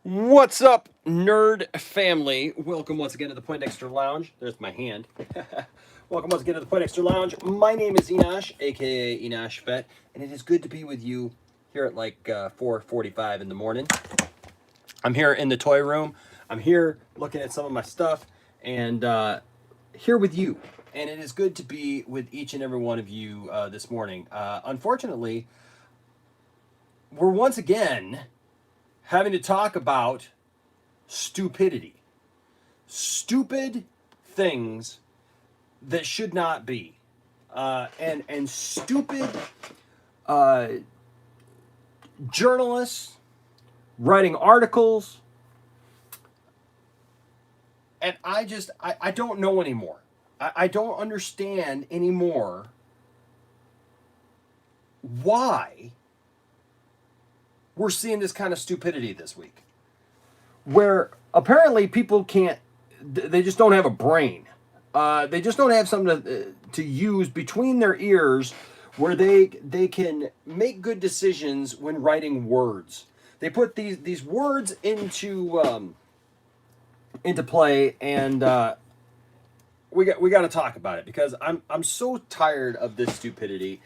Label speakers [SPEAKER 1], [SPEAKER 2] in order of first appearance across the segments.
[SPEAKER 1] What's up, nerd family? Welcome once again to the Poindexter Lounge. There's my hand. Welcome once again to the Poindexter Lounge. My name is Enosh, aka Enosh Vet, and it is good to be with you here at like 4:45 in the morning. I'm here in the toy room. I'm here looking at some of my stuff, and here with you. And it is good to be with each and every one of you this morning. Unfortunately, we're once again having to talk about stupidity. Stupid things that should not be. And stupid uh, journalists writing articles. And I don't know anymore. I don't understand anymore why we're seeing this kind of stupidity this week. Where apparently people can't, they just don't have a brain. They just don't have something to use between their ears where they can make good decisions when writing words. They put these words into play, and we got to talk about it because I'm so tired of this stupidity.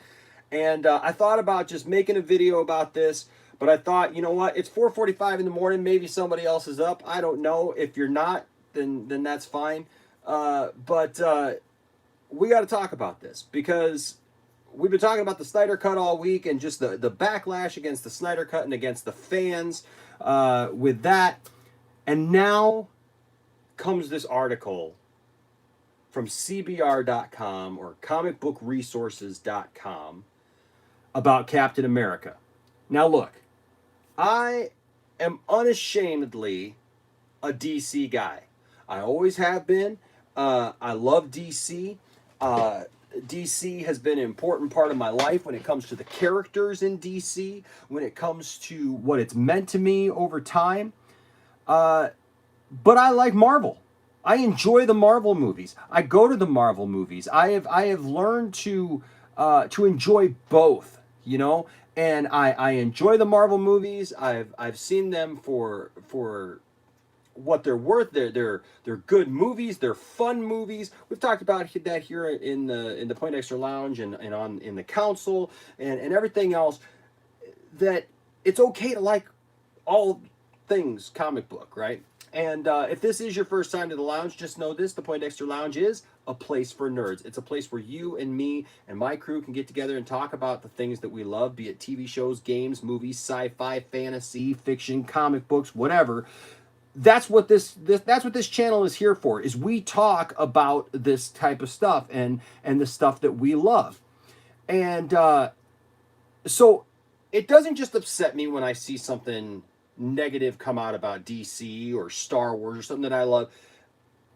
[SPEAKER 1] And I thought about just making a video about this, but I thought, you know what? It's 4:45 in the morning. Maybe somebody else is up. I don't know. If you're not, then that's fine. But we got to talk about this because we've been talking about the Snyder Cut all week and just the backlash against the Snyder Cut and against the fans with that. And now comes this article from CBR.com or comicbookresources.com about Captain America. Now look, I am unashamedly a DC guy. I always have been. I love DC. DC has been an important part of my life when it comes to the characters in DC, when it comes to what it's meant to me over time. But I like Marvel. I enjoy the Marvel movies. I go to the Marvel movies. I have learned to enjoy both, you know, and I enjoy the Marvel movies. I've seen them for what they're worth. They're good movies. They're fun movies. We've talked about that here in the Poindexter Lounge and in the council and everything else. That it's okay to like all things comic book, right? And if this is your first time to the lounge, just know this: the Poindexter Lounge is a place for nerds. It's a place where you and me and my crew can get together and talk about the things that we love, be it TV shows, games, movies, sci-fi, fantasy, fiction, comic books, whatever. That's what this channel is here for. Is we talk about this type of stuff and the stuff that we love. And so it doesn't just upset me when I see something negative come out about DC or Star Wars or something that I love.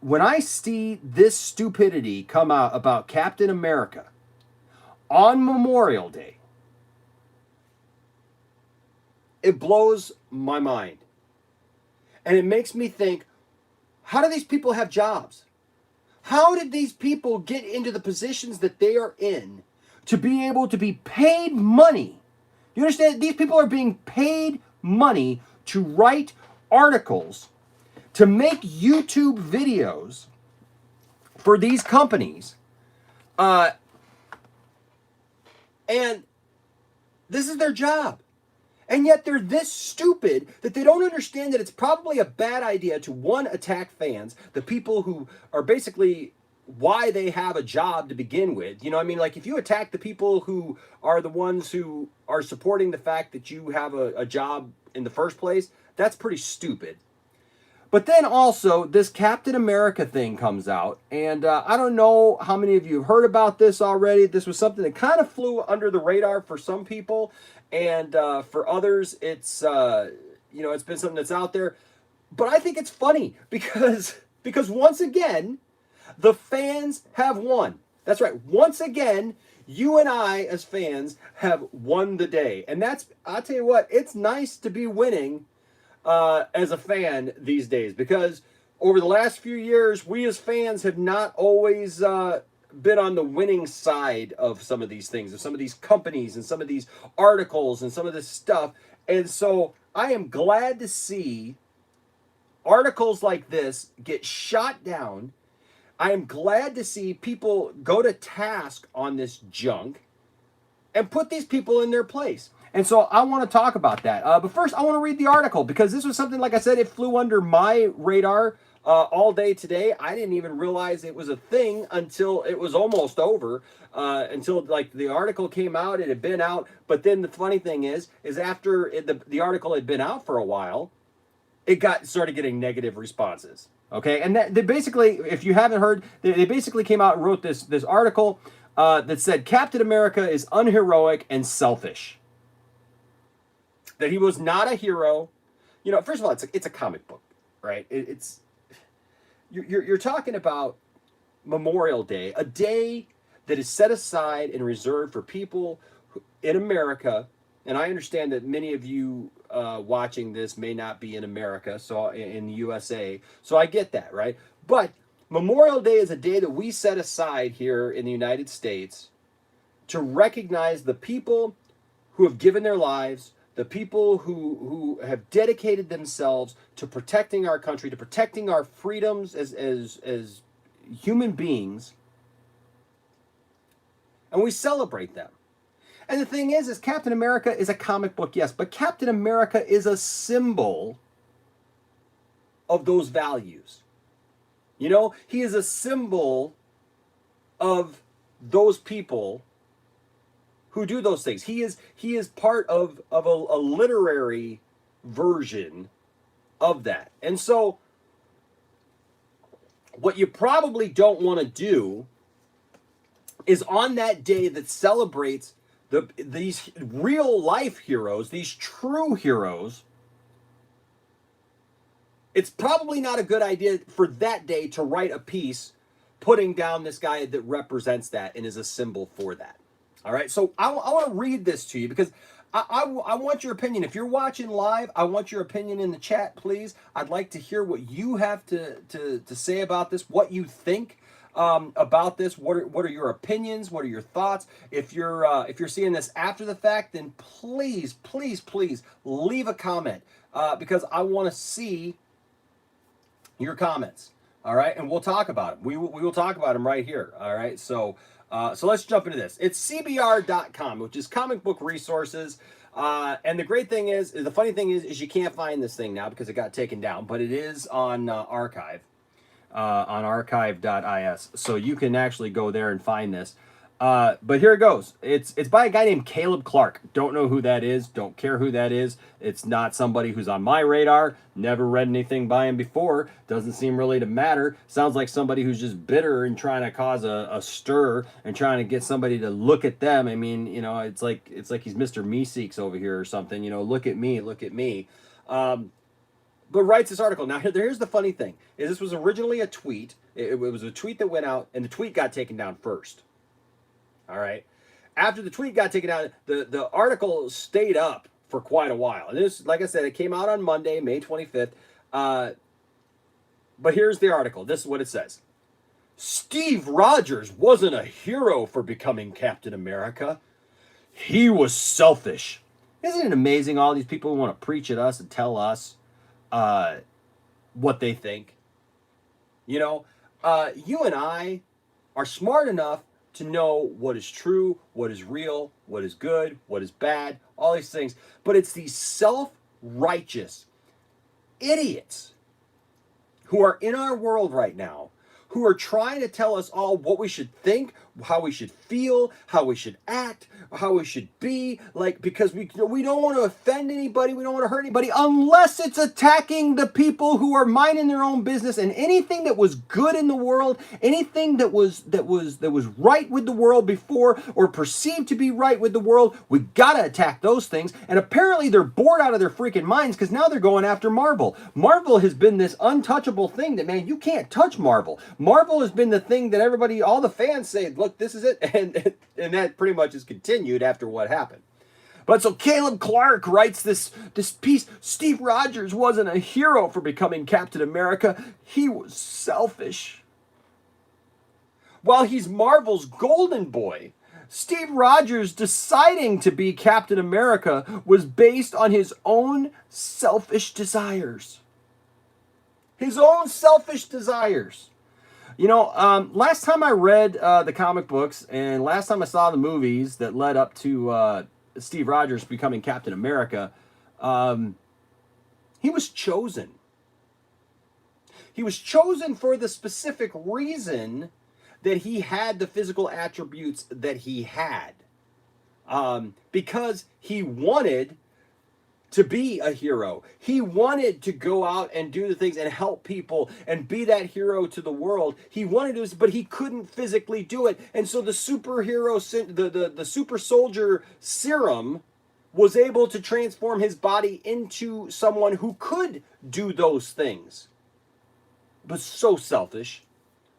[SPEAKER 1] When I see this stupidity come out about Captain America on Memorial Day, it blows my mind. And it makes me think, how do these people have jobs? How did these people get into the positions that they are in to be able to be paid money? You understand? These people are being paid money to write articles, to make YouTube videos for these companies. And this is their job. And yet they're this stupid that they don't understand that it's probably a bad idea to, one, attack fans, the people who are basically why they have a job to begin with. You know what I mean? Like, if you attack the people who are the ones who are supporting the fact that you have a job in the first place, that's pretty stupid. But then also, this Captain America thing comes out, and I don't know how many of you have heard about this already. This was something that kind of flew under the radar for some people, and for others, it's it's been something that's out there. But I think it's funny because once again, the fans have won. That's right. Once again, you and I as fans have won the day, and I'll tell you what, it's nice to be winning as a fan these days, because over the last few years, we as fans have not always been on the winning side of some of these things, of some of these companies and some of these articles and some of this stuff. And so I am glad to see articles like this get shot down. I am glad to see people go to task on this junk and put these people in their place. And so I want to talk about that. But first, I want to read the article because this was something, like I said, it flew under my radar all day today. I didn't even realize it was a thing until it was almost over. Until like the article came out, it had been out. But then the funny thing is after the article had been out for a while, it started getting negative responses. Okay, and they basically, if you haven't heard, they basically came out and wrote this article that said Captain America is unheroic and selfish. That he was not a hero. You know, first of all, it's a comic book, right? You're talking about Memorial Day, a day that is set aside and reserved for people in America. And I understand that many of you watching this may not be in America, so in the USA. So I get that, right? But Memorial Day is a day that we set aside here in the United States to recognize the people who have given their lives, the people who have dedicated themselves to protecting our country, to protecting our freedoms as human beings, and we celebrate them. And the thing is Captain America is a comic book, yes, but Captain America is a symbol of those values. You know, he is a symbol of those people who do those things. He is part of a literary version of that. And so what you probably don't want to do is on that day that celebrates these real life heroes, these true heroes, it's probably not a good idea for that day to write a piece putting down this guy that represents that and is a symbol for that. All right, so I want to read this to you because I want your opinion. If you're watching live, I want your opinion in the chat, please. I'd like to hear what you have to say about this, what you think about this. What are your opinions? What are your thoughts? If you're seeing this after the fact, then please leave a comment because I want to see your comments. All right, and we'll talk about them. We will talk about them right here. All right, so let's jump into this. It's CBR.com, which is Comic Book Resources. And the great thing is the funny thing is you can't find this thing now because it got taken down, but it is on archive. On archive.is, so you can actually go there and find this. But here it goes. It's by a guy named Caleb Clark. Don't know who that is. Don't care who that is. It's not somebody who's on my radar. Never read anything by him before. Doesn't seem really to matter. Sounds like somebody who's just bitter and trying to cause a stir and trying to get somebody to look at them. I mean, you know, it's like he's Mr. Meeseeks over here or something. You know, look at me, look at me. But writes this article. Now, here's the funny thing, is this was originally a tweet. It was a tweet that went out, and the tweet got taken down first. All right? After the tweet got taken down, the article stayed up for quite a while. And this, like I said, it came out on Monday, May 25th. But here's the article. This is what it says. Steve Rogers wasn't a hero for becoming Captain America. He was selfish. Isn't it amazing all these people who want to preach at us and tell us what they think? You know, you and I are smart enough to know what is true, what is real, what is good, what is bad, all these things. But it's these self-righteous idiots who are in our world right now, who are trying to tell us all what we should think, how we should feel, how we should act, how we should be, like, because we don't want to offend anybody, we don't want to hurt anybody, unless it's attacking the people who are minding their own business, and anything that was good in the world, anything that was right with the world before, or perceived to be right with the world, we gotta attack those things. And apparently they're bored out of their freaking minds because now they're going after Marvel. Marvel has been this untouchable thing that, man, you can't touch Marvel. Marvel has been the thing that everybody, all the fans say, look, this is it, and that pretty much is continued after what happened. But so Caleb Clark writes this piece. Steve Rogers wasn't a hero for becoming Captain America. He was selfish. While he's Marvel's golden boy, Steve Rogers deciding to be Captain America was based on his own selfish desires. his own selfish desires. You know, last time I read the comic books and last time I saw the movies that led up to Steve Rogers becoming Captain America, he was chosen. He was chosen for the specific reason that he had the physical attributes that he had. Because he wanted to be a hero. He wanted to go out and do the things and help people and be that hero to the world. He wanted to, but he couldn't physically do it. And so the superhero, the super soldier serum was able to transform his body into someone who could do those things. But so selfish.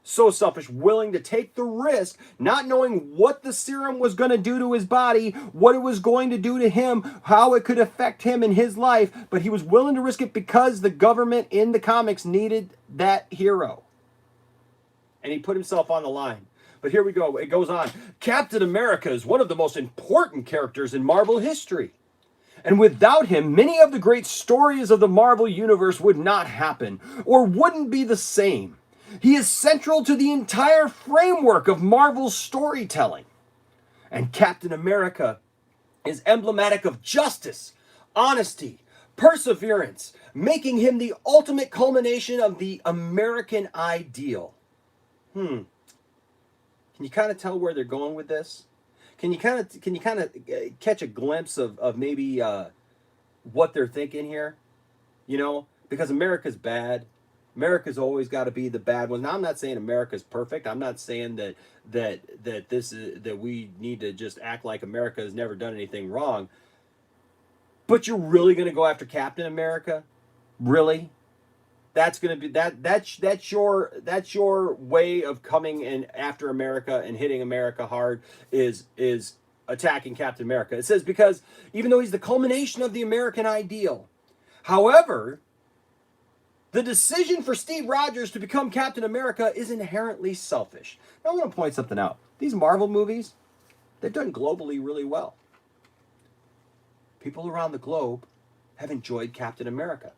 [SPEAKER 1] So selfish, willing to take the risk, not knowing what the serum was going to do to his body, what it was going to do to him, how it could affect him in his life, but he was willing to risk it because the government in the comics needed that hero. And he put himself on the line. But here we go. It goes on. Captain America is one of the most important characters in Marvel history. And without him, many of the great stories of the Marvel Universe would not happen or wouldn't be the same. He is central to the entire framework of Marvel's storytelling. And Captain America is emblematic of justice, honesty, perseverance, making him the ultimate culmination of the American ideal. Can you kind of tell where they're going with this? Can you kind of catch a glimpse of maybe what they're thinking here? You know, because America's bad. America's always got to be the bad one. Now, I'm not saying America's perfect. I'm not saying that we need to just act like America has never done anything wrong. But you're really going to go after Captain America? Really? That's going to be that's your way of coming in after America and hitting America hard is attacking Captain America. It says because even though he's the culmination of the American ideal, however, the decision for Steve Rogers to become Captain America is inherently selfish. Now, I want to point something out. These Marvel movies, they've done globally really well. People around the globe have enjoyed Captain America.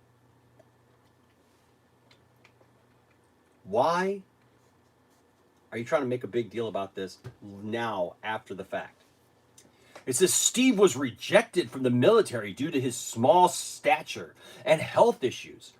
[SPEAKER 1] Why are you trying to make a big deal about this now after the fact? It says Steve was rejected from the military due to his small stature and health issues.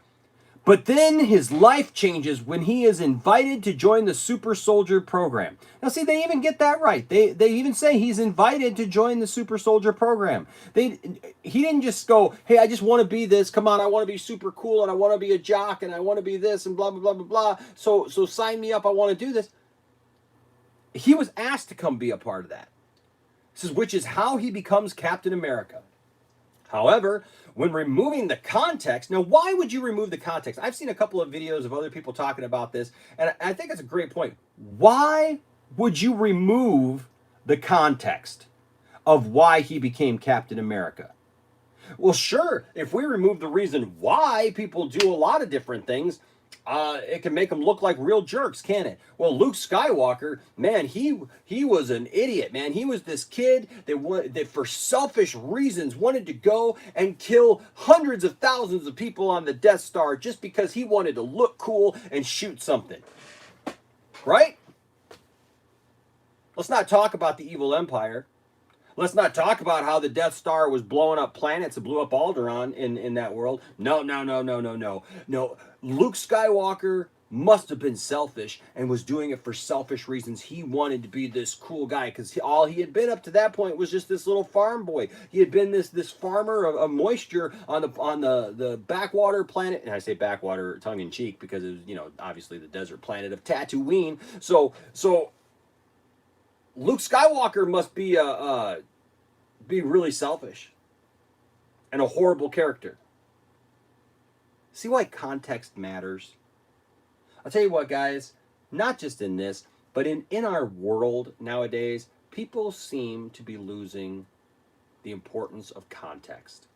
[SPEAKER 1] But then his life changes when he is invited to join the Super Soldier program. Now, see, they even get that right. They even say he's invited to join the Super Soldier program. He didn't just go, hey, I just want to be this. Come on, I want to be super cool, and I want to be a jock, and I want to be this, and blah, blah, blah, blah, blah. So sign me up. I want to do this. He was asked to come be a part of that. It says, which is how he becomes Captain America. However, when removing the context, now why would you remove the context? I've seen a couple of videos of other people talking about this, and I think it's a great point. Why would you remove the context of why he became Captain America? Well, sure, if we remove the reason why people do a lot of different things, it can make them look like real jerks, can it? Well, Luke Skywalker, man, he was an idiot, man. He was this kid that for selfish reasons wanted to go and kill hundreds of thousands of people on the Death Star just because he wanted to look cool and shoot something. Right? Let's not talk about the evil empire. Let's not talk about how the Death Star was blowing up planets and blew up Alderaan in that world. No. Luke Skywalker must have been selfish and was doing it for selfish reasons. He wanted to be this cool guy because all he had been up to that point was just this little farm boy. He had been this farmer of moisture on the backwater planet. And I say backwater tongue in cheek because it was, obviously the desert planet of Tatooine. So Luke Skywalker must be really selfish and a horrible character. See why context matters? I'll tell you what, guys, not just in this, but in our world nowadays, people seem to be losing the importance of context.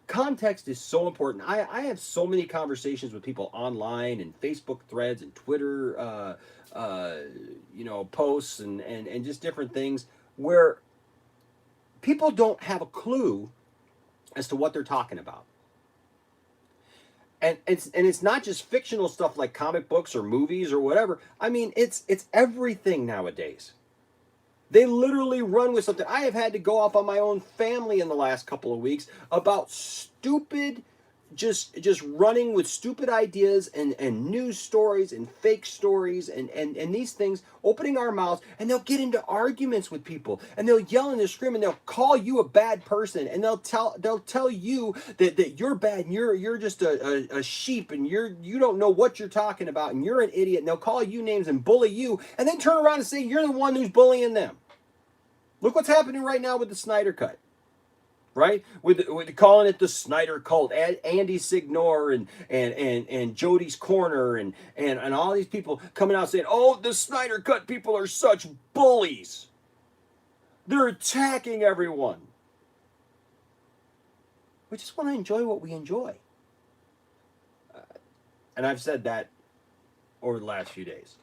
[SPEAKER 1] Context is so important. I have so many conversations with people online and Facebook threads and Twitter posts and just different things where people don't have a clue as to what they're talking about. And it's not just fictional stuff like comic books or movies or whatever. I mean, it's everything nowadays. They literally run with something. I have had to go off on my own family in the last couple of weeks about stupid, just running with stupid ideas and news stories and fake stories and these things, opening our mouths, and they'll get into arguments with people, and they'll yell and they'll scream, and they'll call you a bad person, and they'll tell you that you're bad, and you're just a sheep, and you don't know what you're talking about, and you're an idiot, and they'll call you names and bully you, and then turn around and say you're the one who's bullying them. Look what's happening right now with the Snyder Cut, right? With calling it the Snyder Cult, Andy Signor and Jody's Corner and all these people coming out saying, "Oh, the Snyder Cut people are such bullies. They're attacking everyone." We just want to enjoy what we enjoy, and I've said that over the last few days.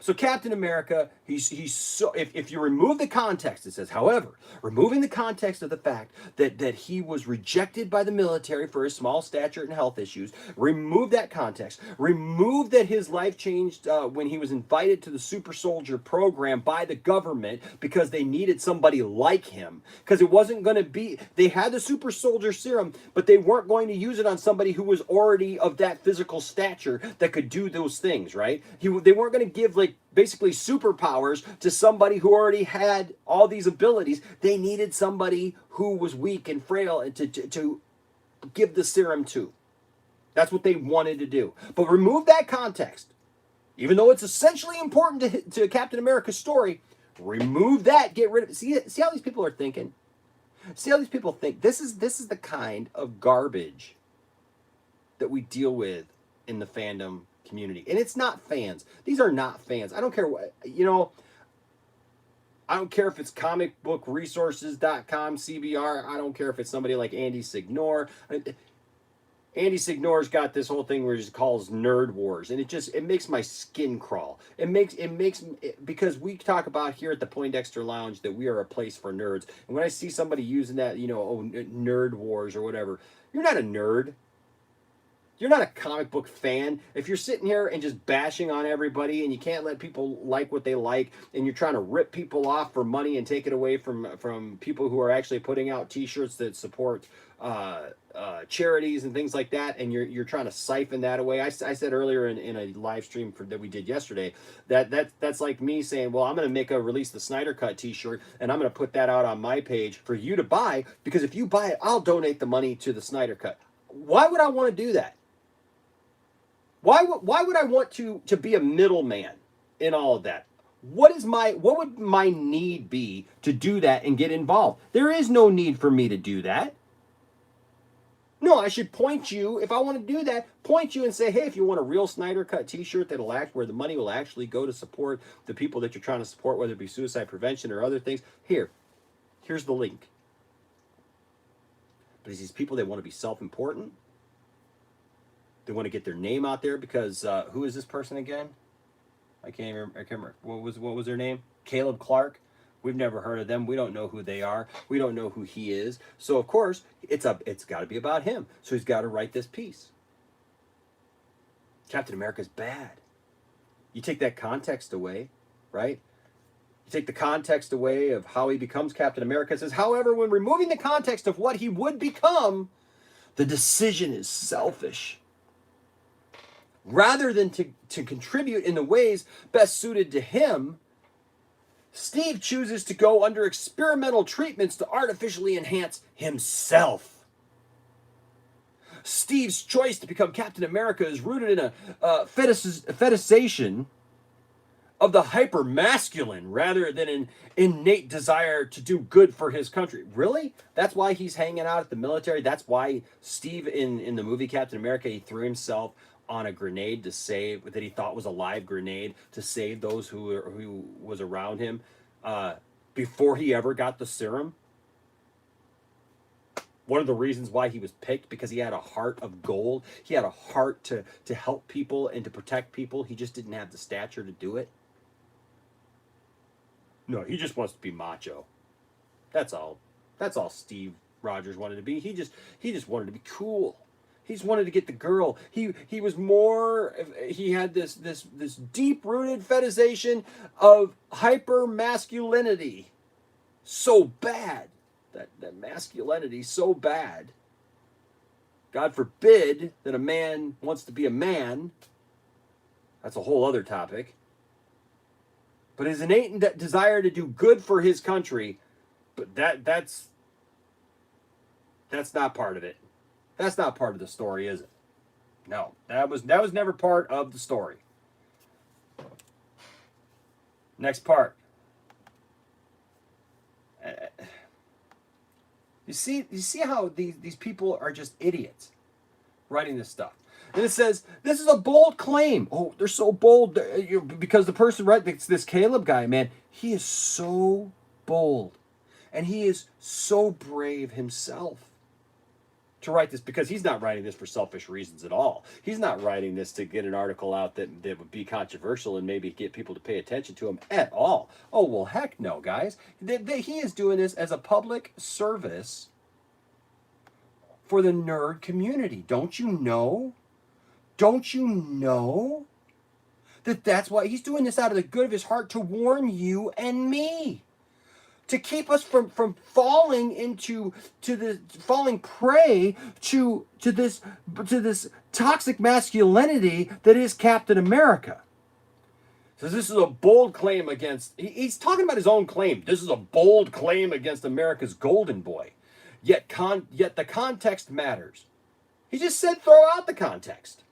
[SPEAKER 1] So Captain America, he's so, if you remove the context, it says, however, removing the context of the fact that he was rejected by the military for his small stature and health issues, remove that context, remove that his life changed when he was invited to the super soldier program by the government because they needed somebody like him, because it wasn't going to be, they had the super soldier serum, but they weren't going to use it on somebody who was already of that physical stature that could do those things, right? They weren't going to give like basically superpowers to somebody who already had all these abilities. They needed somebody who was weak and frail and to give the serum to. That's what they wanted to do. But remove that context. Even though it's essentially important to Captain America's story, remove that, get rid of it. See how these people are thinking? See how these people think? This is the kind of garbage that we deal with in the fandom community. And it's not fans. These are not fans. I don't care what, I don't care if it's comicbookresources.com, CBR. I don't care if it's somebody like Andy Signor. Andy Signor's got this whole thing where he just calls Nerd Wars, and it makes my skin crawl. Because we talk about here at the Poindexter Lounge that we are a place for nerds. And when I see somebody using that, Nerd Wars or whatever, you're not a nerd. You're not a comic book fan. If you're sitting here and just bashing on everybody and you can't let people like what they like, and you're trying to rip people off for money and take it away from people who are actually putting out t-shirts that support charities and things like that, and you're trying to siphon that away. I said earlier in a live stream that we did yesterday that's like me saying, well, I'm going to release the Snyder Cut t-shirt, and I'm going to put that out on my page for you to buy, because if you buy it, I'll donate the money to the Snyder Cut. Why would I want to do that? Why would I want to be a middleman in all of that? What would my need be to do that and get involved? There is no need for me to do that. No, I should point you, if I want to do that, point you and say, hey, if you want a real Snyder Cut t-shirt where the money will actually go to support the people that you're trying to support, whether it be suicide prevention or other things, here's the link. But it's these people that want to be self-important. They want to get their name out there because who is this person again? I can't remember. What was their name? Caleb Clark. We've never heard of them. We don't know who they are. We don't know who he is. So of course it's got to be about him. So he's got to write this piece. Captain America's bad. You take that context away, right? You take the context away of how he becomes Captain America. It says, however, when removing the context of what he would become, the decision is selfish. Rather than to contribute in the ways best suited to him, Steve chooses to go under experimental treatments to artificially enhance himself. Steve's choice to become Captain America is rooted in a fetishization of the hyper-masculine rather than an innate desire to do good for his country. Really? That's why he's hanging out at the military? That's why Steve in the movie Captain America, he threw himself on a grenade that he thought was a live grenade to save those who was around him before he ever got the serum? One of the reasons why he was picked, because he had a heart of gold. He had a heart to help people and to protect people. He just didn't have the stature to do it. No, he just wants to be macho. That's all. That's all Steve Rogers wanted to be. He just wanted to be cool. He just wanted to get the girl. He was more. He had this deep rooted fetishization of hyper masculinity, so bad that masculinity so bad. God forbid that a man wants to be a man. That's a whole other topic. But his innate desire to do good for his country, but that's not part of it. That's not part of the story, is it? No, that was never part of the story. Next part. You see how these people are just idiots writing this stuff. And it says, this is a bold claim. Oh, they're so bold. Because the person, right, this Caleb guy, man, he is so bold. And he is so brave himself to write this, because he's not writing this for selfish reasons at all. He's not writing this to get an article out that would be controversial and maybe get people to pay attention to him at all. Oh, well, heck no, guys. He is doing this as a public service for the nerd community. Don't you know? Don't you know that that's why he's doing this out of the good of his heart, to warn you and me, to keep us from falling falling prey to this toxic masculinity that is Captain America. So this is a bold claim against. He's talking about his own claim. This is a bold claim against America's golden boy. Yet the context matters. He just said throw out the context.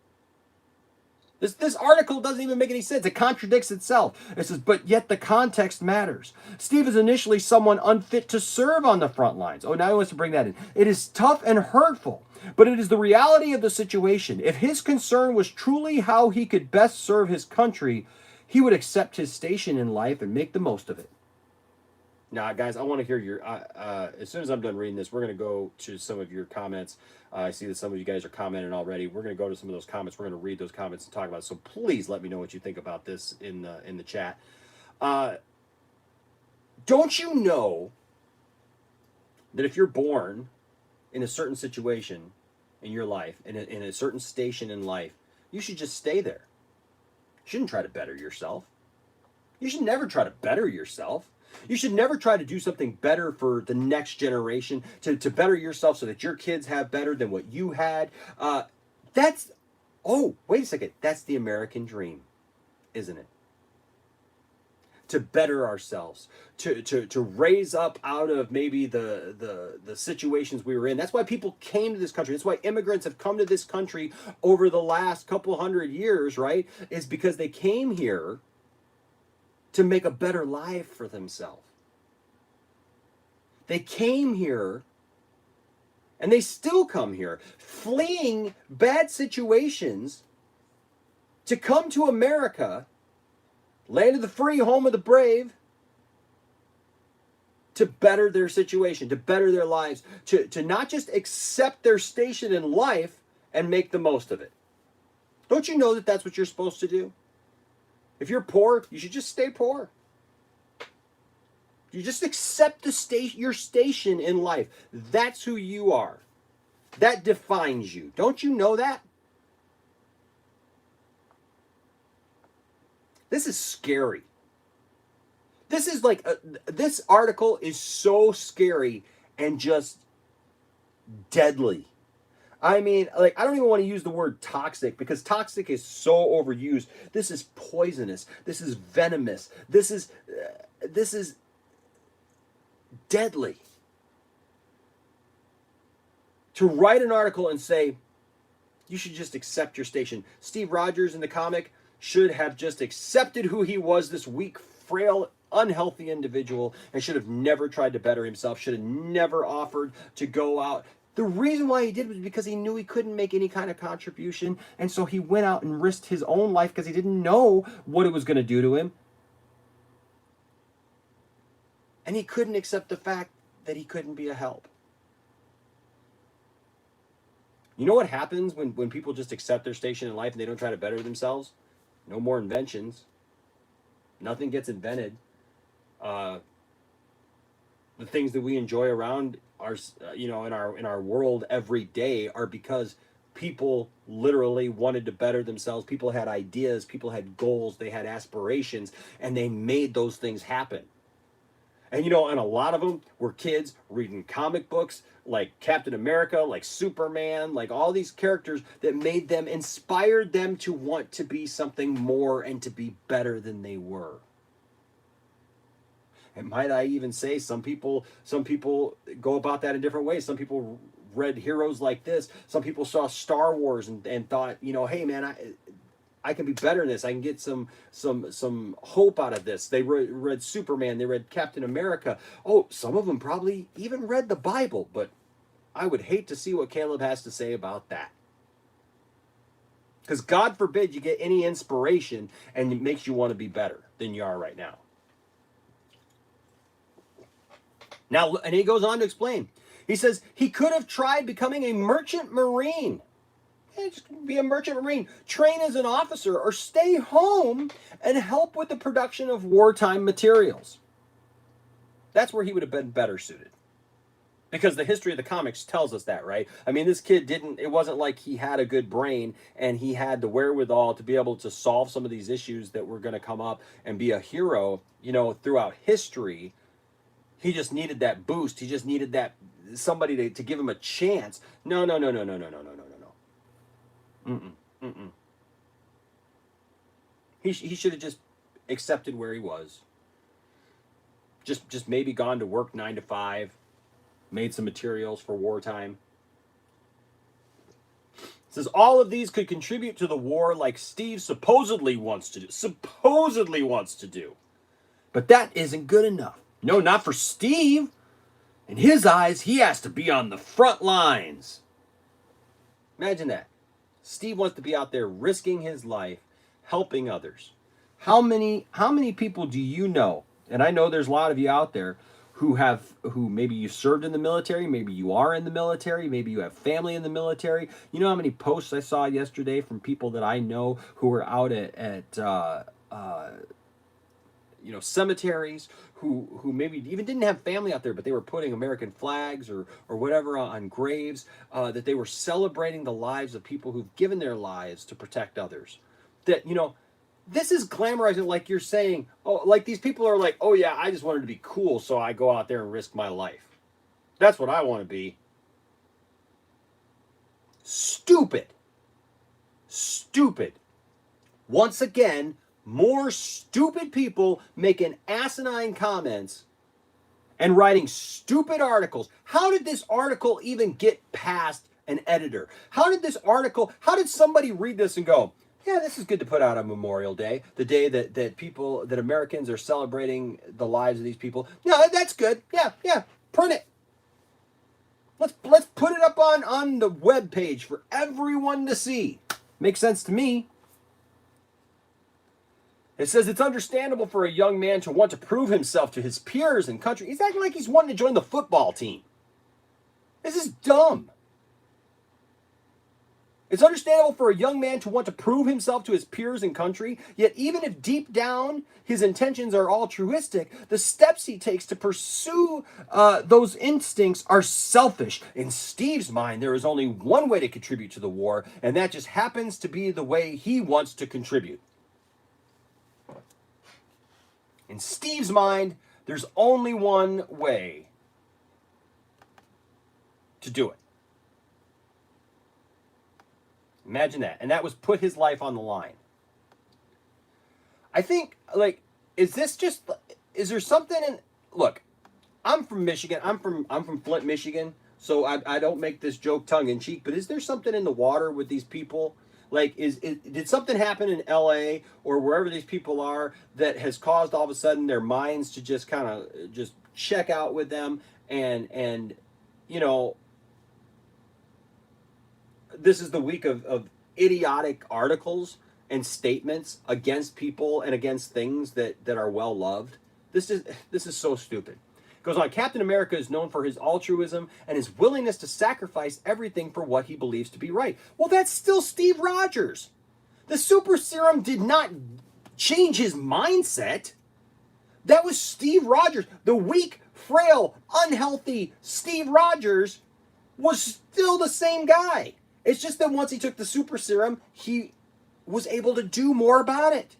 [SPEAKER 1] This article doesn't even make any sense. It contradicts itself. It says, but yet the context matters. Steve is initially someone unfit to serve on the front lines. Oh, now he wants to bring that in. It is tough and hurtful, but it is the reality of the situation. If his concern was truly how he could best serve his country, he would accept his station in life and make the most of it. Now, guys, I want to hear your, as soon as I'm done reading this, we're going to go to some of your comments. I see that some of you guys are commenting already. We're going to go to some of those comments. We're going to read those comments and talk about it. So please let me know what you think about this in the chat. Don't you know that if you're born in a certain situation in your life, in a certain station in life, you should just stay there. You shouldn't try to better yourself. You should never try to better yourself. You should never try to do something better for the next generation, to better yourself so that your kids have better than what you had. Oh, wait a second. That's the American dream, isn't it? To better ourselves, to raise up out of maybe the situations we were in. That's why people came to this country. That's why immigrants have come to this country over the last couple hundred years, right? Is because they came here to make a better life for themselves. They came here, and they still come here, fleeing bad situations to come to America, land of the free, home of the brave, to better their situation, to better their lives, to not just accept their station in life and make the most of it. Don't you know that that's what you're supposed to do? If you're poor, you should just stay poor. You just accept your station in life. That's who you are. That defines you. Don't you know that? This is scary. This is like, this article is so scary and just deadly. I mean, like, I don't even want to use the word toxic, because toxic is so overused. This is poisonous. This is venomous. This is deadly. To write an article and say, you should just accept your station. Steve Rogers in the comic should have just accepted who he was, this weak, frail, unhealthy individual, and should have never tried to better himself, should have never offered to go out. The reason why he did was because he knew he couldn't make any kind of contribution, and so he went out and risked his own life because he didn't know what it was going to do to him. And he couldn't accept the fact that he couldn't be a help. You know what happens when people just accept their station in life and they don't try to better themselves? No more inventions. Nothing gets invented. The things that we enjoy around our, in our world every day are because people literally wanted to better themselves. People had ideas, people had goals, they had aspirations, and they made those things happen. And and a lot of them were kids reading comic books like Captain America, like Superman, like all these characters that made them, inspired them to want to be something more and to be better than they were. And might I even say, some people go about that in different ways. Some people read heroes like this. Some people saw Star Wars and thought, hey man, I can be better than this. I can get some hope out of this. They read Superman. They read Captain America. Oh, some of them probably even read the Bible. But I would hate to see what Caleb has to say about that. Because God forbid you get any inspiration and it makes you want to be better than you are right now. Now, and he goes on to explain. He says he could have tried becoming a merchant marine. Just be a merchant marine, train as an officer, or stay home and help with the production of wartime materials. That's where he would have been better suited. Because the history of the comics tells us that, right? I mean, this kid it wasn't like he had a good brain and he had the wherewithal to be able to solve some of these issues that were going to come up and be a hero, throughout history. He just needed that boost. He just needed that somebody to give him a chance. No. He should have just accepted where he was. Just maybe gone to work 9 to 5, made some materials for wartime. It says all of these could contribute to the war like Steve supposedly wants to do. But that isn't good enough. No, not for Steve. In his eyes, he has to be on the front lines. Imagine that. Steve wants to be out there risking his life, helping others. How many people do you know? And I know there's a lot of you out there who maybe you served in the military, maybe you are in the military, maybe you have family in the military. You know how many posts I saw yesterday from people that I know who were out at cemeteries, who maybe even didn't have family out there, but they were putting American flags or whatever on graves, that they were celebrating the lives of people who've given their lives to protect others. That, this is glamorizing, like you're saying, like these people are like, oh yeah, I just wanted to be cool, so I go out there and risk my life. That's what I want to be. Stupid. Once again, more stupid people making asinine comments and writing stupid articles. How did this article even get past an editor? How did somebody read this and go, yeah, this is good to put out on Memorial Day, the day that Americans are celebrating the lives of these people. No, that's good. Yeah, print it. Let's put it up on the web page for everyone to see. Makes sense to me. It says it's understandable for a young man to want to prove himself to his peers and country. He's acting like he's wanting to join the football team. This is dumb. It's understandable for a young man to want to prove himself to his peers and country, yet even if deep down his intentions are altruistic, the steps he takes to pursue those instincts are selfish. In Steve's mind, there is only one way to contribute to the war, and that just happens to be the way he wants to contribute. In Steve's mind, there's only one way to do it. Imagine that. And that was put his life on the line. I think, is there something in, look, I'm from Michigan. I'm from Flint, Michigan. So I don't make this joke tongue in cheek, but is there something in the water with these people? Did something happen in LA or wherever these people are that has caused all of a sudden their minds to just kind of just check out with them and this is the week of idiotic articles and statements against people and against things that are well loved. This is so stupid. It goes on, Captain America is known for his altruism and his willingness to sacrifice everything for what he believes to be right. Well, that's still Steve Rogers. The super serum did not change his mindset. That was Steve Rogers. The weak, frail, unhealthy Steve Rogers was still the same guy. It's just that once he took the super serum, he was able to do more about it.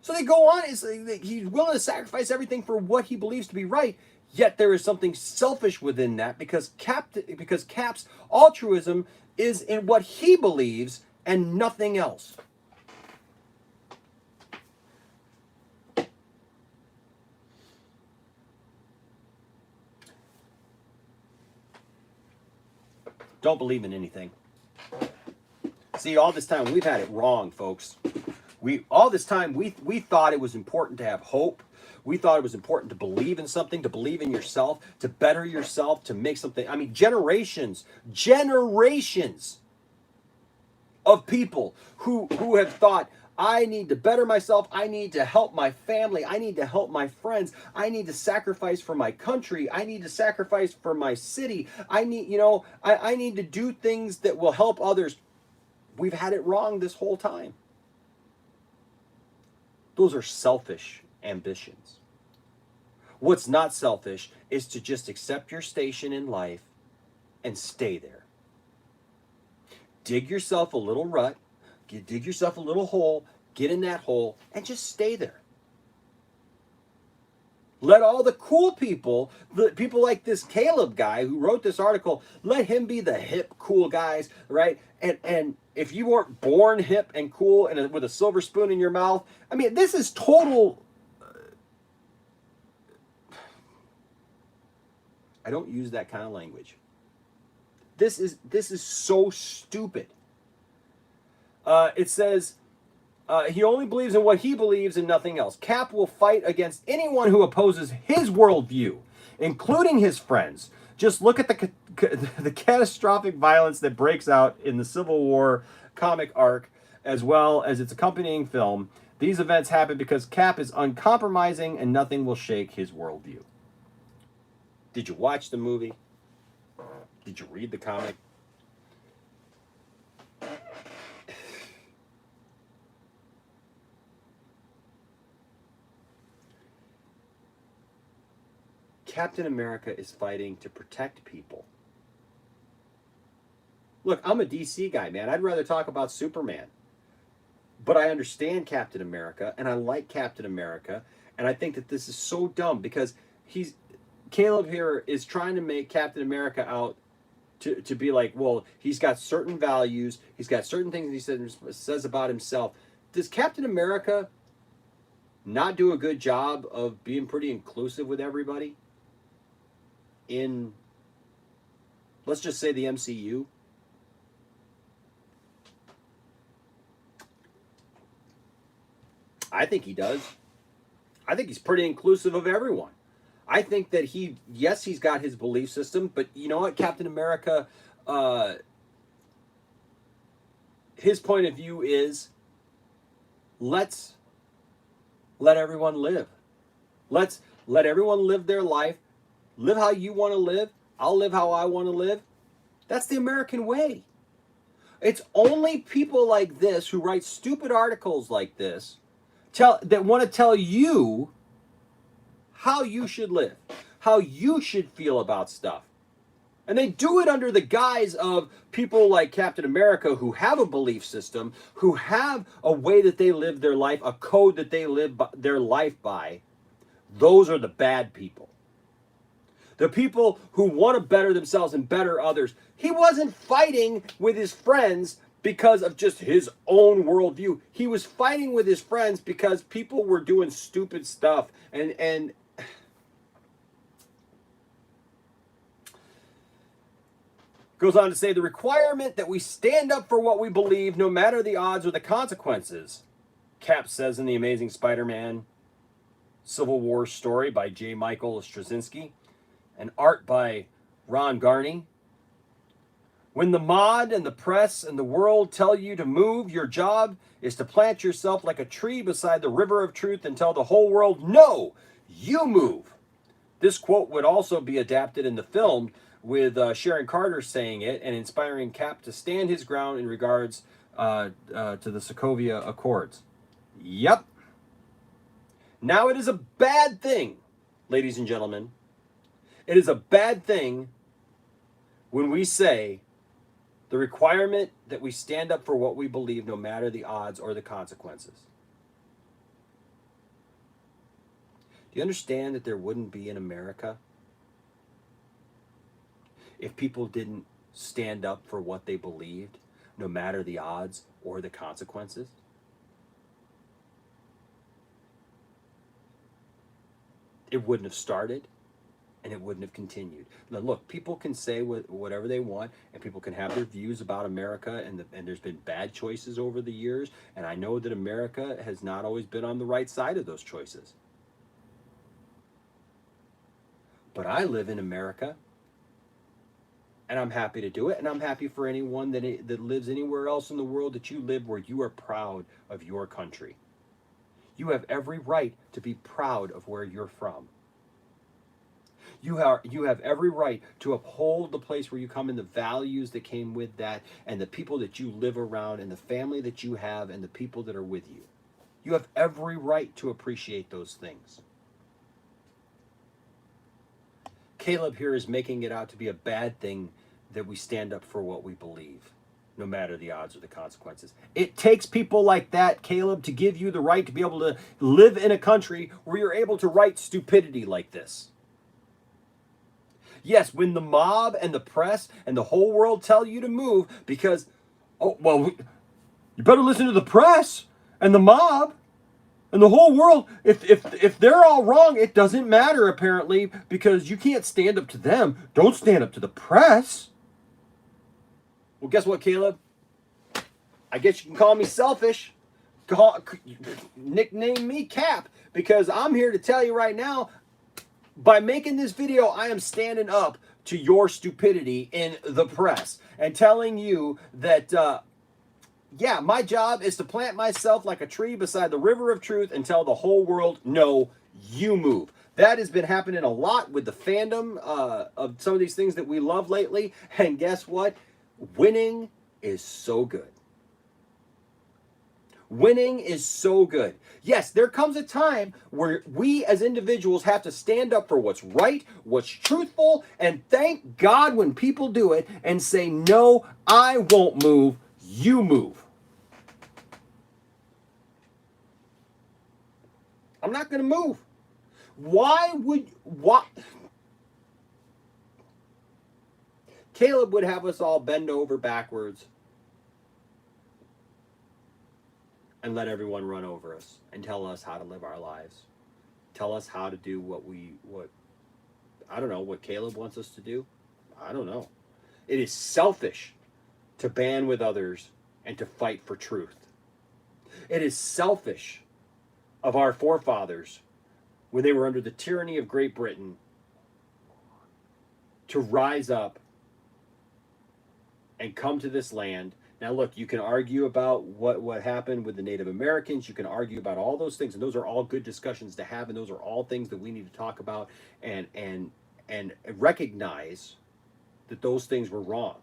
[SPEAKER 1] So they go on. He's willing to sacrifice everything for what he believes to be right. Yet there is something selfish within that because Cap's altruism is in what he believes and nothing else. Don't believe in anything. See, all this time we've had it wrong, folks. All this time we thought it was important to have hope. We thought it was important to believe in something, to believe in yourself, to better yourself, to make something. I mean, generations of people who have thought, I need to better myself. I need to help my family. I need to help my friends. I need to sacrifice for my country. I need to sacrifice for my city. I need to do things that will help others. We've had it wrong this whole time. Those are selfish ambitions. What's not selfish is to just accept your station in life and stay there. Dig yourself a little rut, dig yourself a little hole, get in that hole, and just stay there. Let all the cool people, the people like this Caleb guy who wrote this article, let him be the hip, cool guys, right? And if you weren't born hip and cool and with a silver spoon in your mouth, I mean, this is total. I don't use that kind of language. This is so stupid. It says he only believes in what he believes and nothing else. Cap will fight against anyone who opposes his worldview, including his friends. Just look at the catastrophic violence that breaks out in the Civil War comic arc, as well as its accompanying film. These events happen because Cap is uncompromising and nothing will shake his worldview. Did you watch the movie? Did you read the comic? Captain America is fighting to protect people. Look, I'm a DC guy, man. I'd rather talk about Superman. But I understand Captain America, and I like Captain America, and I think that this is so dumb because Caleb here is trying to make Captain America out to be like, well, he's got certain values, he's got certain things he says about himself. Does Captain America not do a good job of being pretty inclusive with everybody in, let's just say, the MCU? I think he does. I think he's pretty inclusive of everyone. I think that he's got his belief system, but you know what, Captain America, his point of view is, let's let everyone live. Let's let everyone live their life. Live how you want to live. I'll live how I want to live. That's the American way. It's only people like this who write stupid articles like this that want to tell you how you should live, how you should feel about stuff. And they do it under the guise of people like Captain America who have a belief system, who have a way that they live their life, a code that they live their life by. Those are the bad people. The people who want to better themselves and better others. He wasn't fighting with his friends because of just his own worldview. He was fighting with his friends because people were doing stupid stuff. And goes on to say, the requirement that we stand up for what we believe, no matter the odds or the consequences, Cap says in The Amazing Spider-Man Civil War story by J. Michael Straczynski, and art by Ron Garney. When the mod and the press and the world tell you to move, your job is to plant yourself like a tree beside the river of truth and tell the whole world, no, you move. This quote would also be adapted in the film with Sharon Carter saying it and inspiring Cap to stand his ground in regards to the Sokovia Accords. Yep. Now it is a bad thing, ladies and gentlemen. It is a bad thing when we say The requirement that we stand up for what we believe, no matter the odds or the consequences. Do you understand that there wouldn't be an America if people didn't stand up for what they believed, no matter the odds or the consequences? It wouldn't have started, and it wouldn't have continued. Now, look, people can say whatever they want, and people can have their views about America, and there's been bad choices over the years, and I know that America has not always been on the right side of those choices. But I live in America, and I'm happy to do it, and I'm happy for anyone that lives anywhere else in the world that you live where you are proud of your country. You have every right to be proud of where you're from. You have every right to uphold the place where you come and the values that came with that and the people that you live around and the family that you have and the people that are with you. You have every right to appreciate those things. Caleb here is making it out to be a bad thing that we stand up for what we believe, no matter the odds or the consequences. It takes people like that, Caleb, to give you the right to be able to live in a country where you're able to write stupidity like this. Yes, when the mob and the press and the whole world tell you to move because, oh, well, you better listen to the press and the mob and the whole world. If they're all wrong, it doesn't matter, apparently, because you can't stand up to them. Don't stand up to the press. Well, guess what, Caleb? I guess you can call me selfish. Nickname me Cap, because I'm here to tell you right now, by making this video, I am standing up to your stupidity in the press and telling you that, yeah, my job is to plant myself like a tree beside the river of truth and tell the whole world, no, you move. That has been happening a lot with the fandom of some of these things that we love lately. And guess what? Winning is so good. Winning is so good. Yes, there comes a time where we as individuals have to stand up for what's right, what's truthful, and thank God when people do it and say, no, I won't move, you move. I'm not going to move. Why? Caleb would have us all bend over backwards and let everyone run over us and tell us how to live our lives. Tell us how to do what I don't know, what Caleb wants us to do. I don't know. It is selfish to band with others and to fight for truth. It is selfish of our forefathers when they were under the tyranny of Great Britain to rise up and come to this land. Now, look, you can argue about what happened with the Native Americans. You can argue about all those things, and those are all good discussions to have, and those are all things that we need to talk about and recognize that those things were wrong.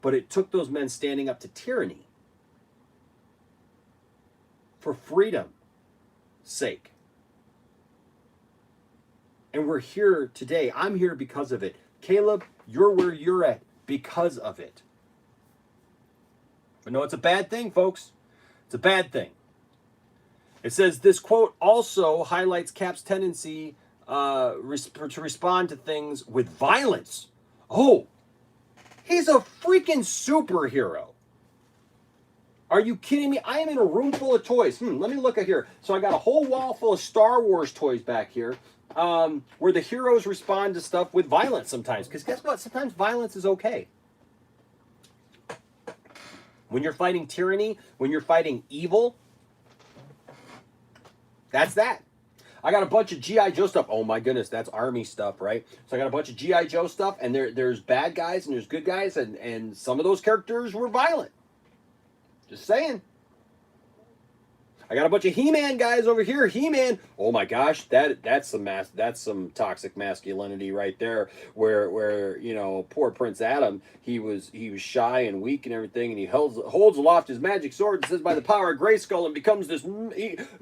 [SPEAKER 1] But it took those men standing up to tyranny for freedom's sake. And we're here today. I'm here because of it. Caleb, you're where you're at because of it. But no, it's a bad thing, folks. It's a bad thing. It says this quote also highlights Cap's tendency to respond to things with violence. Oh, he's a freaking superhero. Are you kidding me? I am in a room full of toys. Let me look at here. So I got a whole wall full of Star Wars toys back here. Where the heroes respond to stuff with violence sometimes. Because guess what? Sometimes violence is okay. When you're fighting tyranny, when you're fighting evil, that's that. I got a bunch of G.I. Joe stuff. Oh my goodness, that's army stuff, right? So I got a bunch of G.I. Joe stuff, and there's bad guys and there's good guys, and some of those characters were violent. Just saying. I got a bunch of He-Man guys over here. He-Man. Oh my gosh, that's some toxic masculinity right there. Where poor Prince Adam, he was shy and weak and everything, and he holds aloft his magic sword and says, "By the power of Grayskull," and becomes this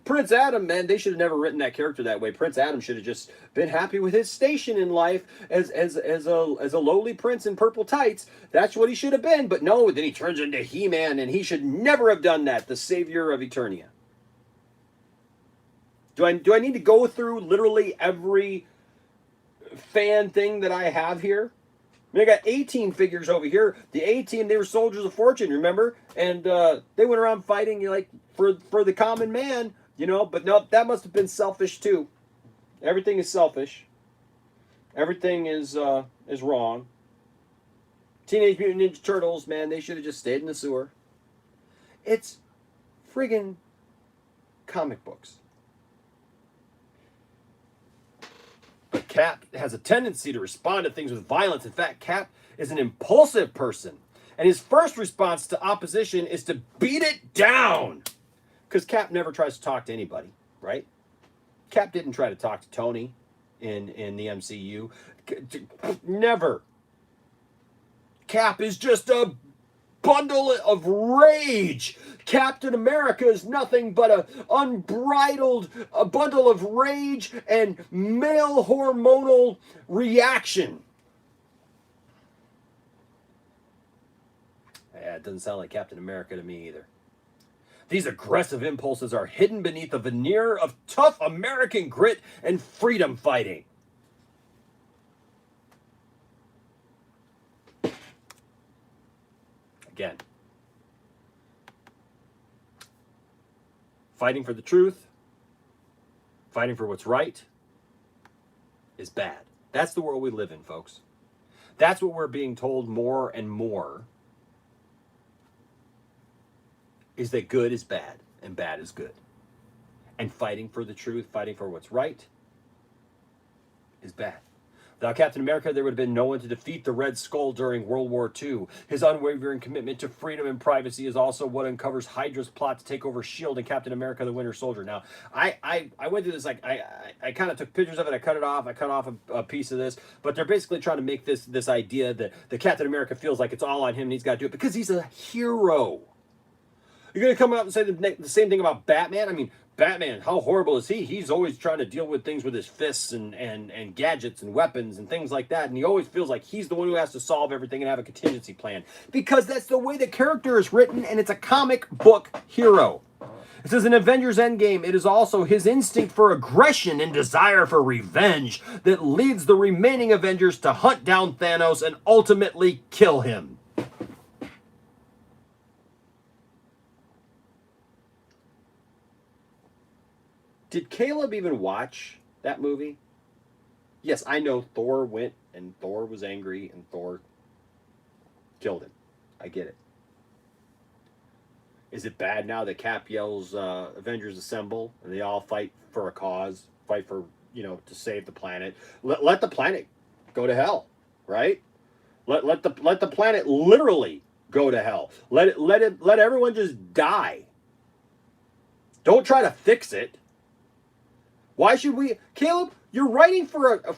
[SPEAKER 1] Prince Adam. Man, they should have never written that character that way. Prince Adam should have just been happy with his station in life as a lowly prince in purple tights. That's what he should have been. But no, then he turns into He-Man, and he should never have done that. The savior of Eternia. Do I need to go through literally every fan thing that I have here? I mean, I got 18 figures over here. The 18, they were soldiers of fortune, remember? And they went around fighting for the common man, But no, that must have been selfish too. Everything is selfish. Everything is wrong. Teenage Mutant Ninja Turtles, man, they should have just stayed in the sewer. It's friggin' comic books. But Capt has a tendency to respond to things with violence. In fact, Capt is an impulsive person. And his first response to opposition is to beat it down. Because Capt never tries to talk to anybody, right? Capt didn't try to talk to Tony in the MCU. Never. Capt is just a bundle of rage. Captain America is nothing but a bundle of rage and male hormonal reaction. Yeah, it doesn't sound like Captain America to me either. These aggressive impulses are hidden beneath a veneer of tough American grit and freedom fighting. Again, fighting for the truth, fighting for what's right, is bad. That's the world we live in, folks. That's what we're being told more and more, is that good is bad and bad is good. And fighting for the truth, fighting for what's right, is bad. Without Captain America, there would have been no one to defeat the Red Skull during World War II. His unwavering commitment to freedom and privacy is also what uncovers Hydra's plot to take over S.H.I.E.L.D. and Captain America the Winter Soldier. Now, I went through this, I kind of took pictures of it, I cut it off, I cut off a piece of this, but they're basically trying to make this idea that the Captain America feels like it's all on him and he's got to do it because he's a hero. You're going to come out and say the same thing about Batman? I mean, Batman, how horrible is he? He's always trying to deal with things with his fists and gadgets and weapons and things like that. And he always feels like he's the one who has to solve everything and have a contingency plan. Because that's the way the character is written, and it's a comic book hero. It says in Avengers Endgame, it is also his instinct for aggression and desire for revenge that leads the remaining Avengers to hunt down Thanos and ultimately kill him. Did Caleb even watch that movie? Yes, I know Thor went and Thor was angry and Thor killed him. I get it. Is it bad now that Cap yells, Avengers Assemble, and they all fight for a cause, fight for, to save the planet? Let the planet go to hell, right? Let the planet literally go to hell. Let everyone just die. Don't try to fix it. Why should we, Caleb? You're writing for a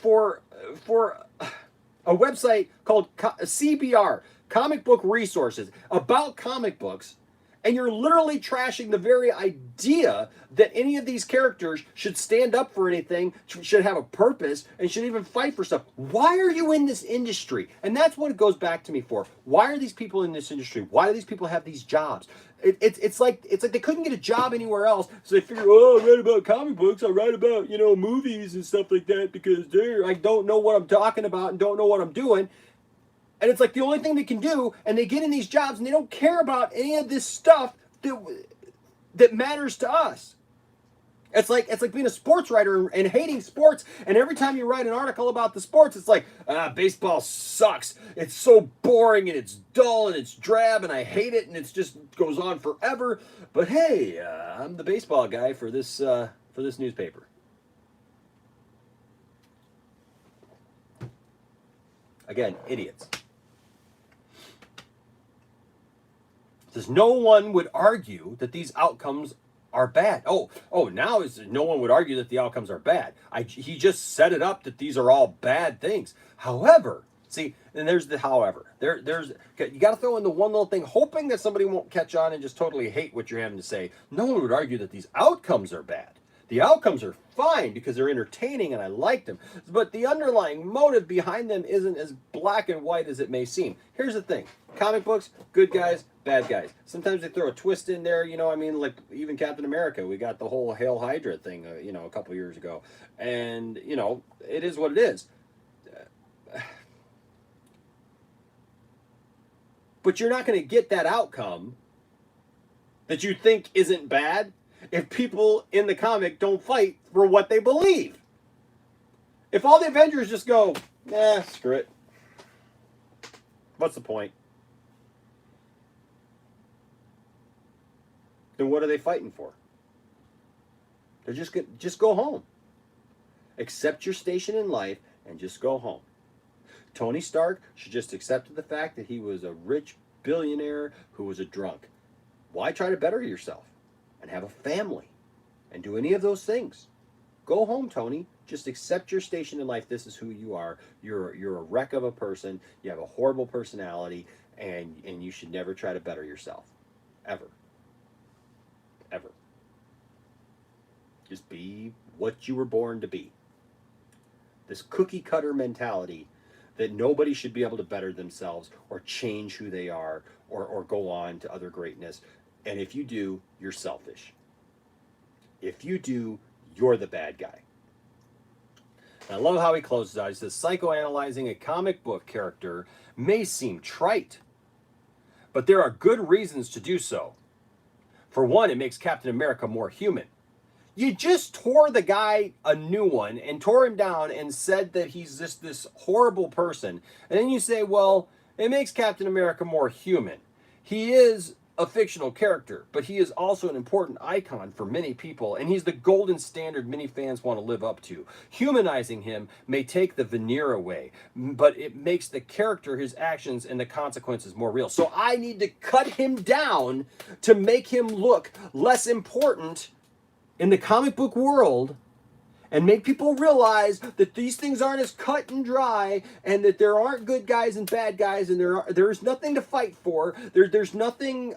[SPEAKER 1] website called CBR, Comic Book Resources, about comic books, and you're literally trashing the very idea that any of these characters should stand up for anything, should have a purpose, and should even fight for stuff. Why are you in this industry? And that's what it goes back to me for. Why are these people in this industry? Why do these people have these jobs? It's like they couldn't get a job anywhere else, so they figure, I write about comic books, I write about movies and stuff like that because I don't know what I'm talking about and don't know what I'm doing, and it's like the only thing they can do, and they get in these jobs and they don't care about any of this stuff that matters to us. It's like being a sports writer and hating sports, and every time you write an article about the sports, it's like, baseball sucks. It's so boring, and it's dull, and it's drab, and I hate it, and it just goes on forever. But hey, I'm the baseball guy for this newspaper. Again, idiots. It says no one would argue that these outcomes are bad. Now is no one would argue that the outcomes are bad. He just set it up that these are all bad things. However, see, and there's the however. There's you got to throw in the one little thing, hoping that somebody won't catch on and just totally hate what you're having to say. No one would argue that these outcomes are bad. The outcomes are fine because they're entertaining and I like them. But the underlying motive behind them isn't as black and white as it may seem. Here's the thing. Comic books, good guys, bad guys. Sometimes they throw a twist in there, like even Captain America. We got the whole Hail Hydra thing, a couple years ago. And, it is what it is. But you're not going to get that outcome that you think isn't bad if people in the comic don't fight for what they believe. If all the Avengers just go, screw it. What's the point? Then what are they fighting for? They're just go home. Accept your station in life and just go home. Tony Stark should just accept the fact that he was a rich billionaire who was a drunk. Why try to better yourself and have a family and do any of those things? Go home, Tony. Just accept your station in life. This is who you are. You're a wreck of a person. You have a horrible personality, and you should never try to better yourself. Ever. Ever. Just be what you were born to be. This cookie cutter mentality that nobody should be able to better themselves or change who they are or go on to other greatness. And if you do, you're selfish. If you do, you're the bad guy. And I love how he closes out. He says, psychoanalyzing a comic book character may seem trite, but there are good reasons to do so. For one, it makes Captain America more human. You just tore the guy a new one and tore him down and said that he's just this horrible person. And then you say, well, it makes Captain America more human. He is a fictional character, but he is also an important icon for many people, and he's the golden standard many fans want to live up to. Humanizing him may take the veneer away, but it makes the character, his actions, and the consequences more real. So I need to cut him down to make him look less important in the comic book world and make people realize that these things aren't as cut and dry and that there aren't good guys and bad guys and there's nothing to fight for. There's nothing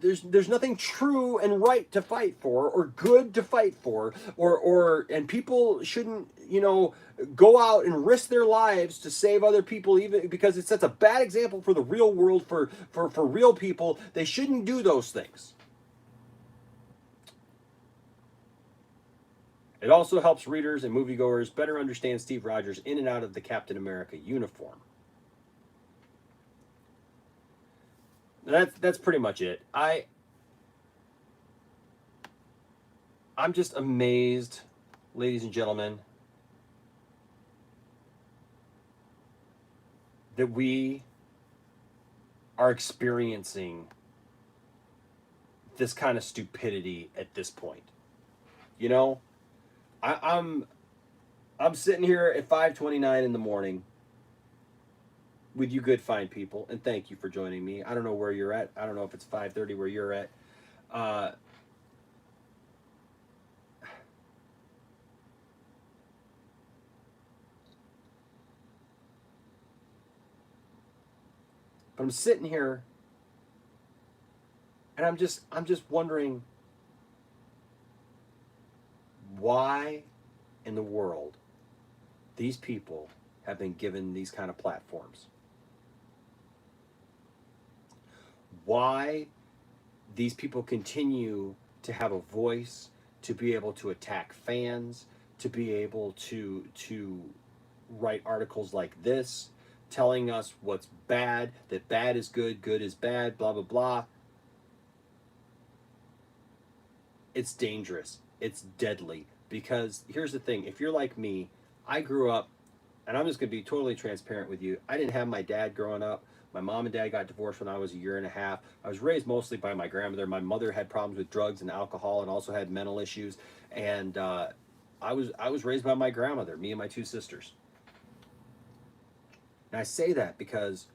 [SPEAKER 1] there's nothing true and right to fight for or good to fight for and people shouldn't, go out and risk their lives to save other people, even because it sets a bad example for the real world for real people. They shouldn't do those things. It also helps readers and moviegoers better understand Steve Rogers in and out of the Captain America uniform. That's pretty much it. I'm just amazed, ladies and gentlemen, that we are experiencing this kind of stupidity at this point. I'm sitting here at 5:29 in the morning with you good fine people, and thank you for joining me. I don't know where you're at. I don't know if it's 5:30 where you're at. But I'm sitting here and I'm just wondering why in the world these people have been given these kind of platforms. Why these people continue to have a voice, to be able to attack fans, to be able to write articles like this, telling us what's bad, that bad is good, good is bad, blah, blah, blah. It's dangerous. It's deadly. Because here's the thing. If you're like me, I grew up, and I'm just going to be totally transparent with you. I didn't have my dad growing up. My mom and dad got divorced when I was a year and a half. I was raised mostly by my grandmother. My mother had problems with drugs and alcohol and also had mental issues. And I was raised by my grandmother, me and my two sisters. And I say that because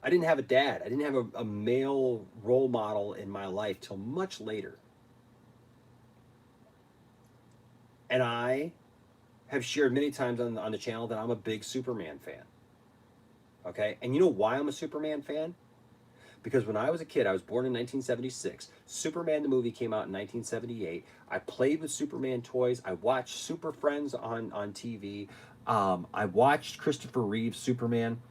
[SPEAKER 1] I didn't have a dad. I didn't have a male role model in my life till much later. And I have shared many times on the channel that I'm a big Superman fan. Okay? And you know why I'm a Superman fan? Because when I was a kid, I was born in 1976. Superman the movie came out in 1978. I played with Superman toys. I watched Super Friends on TV. I watched Christopher Reeve's Superman.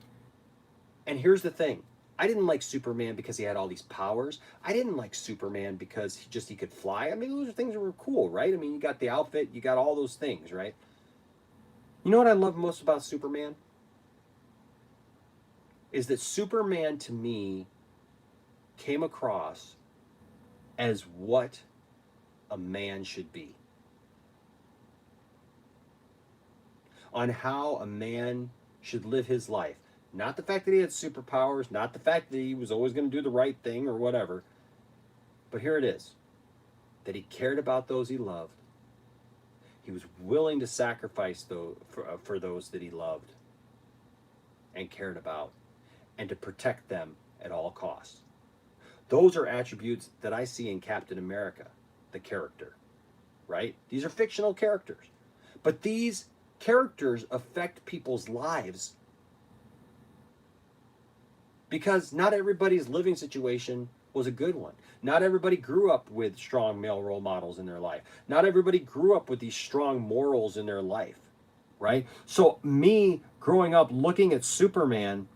[SPEAKER 1] And here's the thing. I didn't like Superman because he had all these powers. I didn't like Superman because he could fly. I mean, those are things that were cool, right? I mean, you got the outfit, you got all those things, right? You know what I love most about Superman? Is that Superman to me came across as what a man should be. On how a man should live his life. Not the fact that he had superpowers, not the fact that he was always going to do the right thing or whatever. But here it is. That he cared about those he loved. He was willing to sacrifice for those that he loved and cared about, and to protect them at all costs. Those are attributes that I see in Captain America, the character, right? These are fictional characters. But these characters affect people's lives because not everybody's living situation was a good one. Not everybody grew up with strong male role models in their life. Not everybody grew up with these strong morals in their life, right? So me growing up looking at Superman,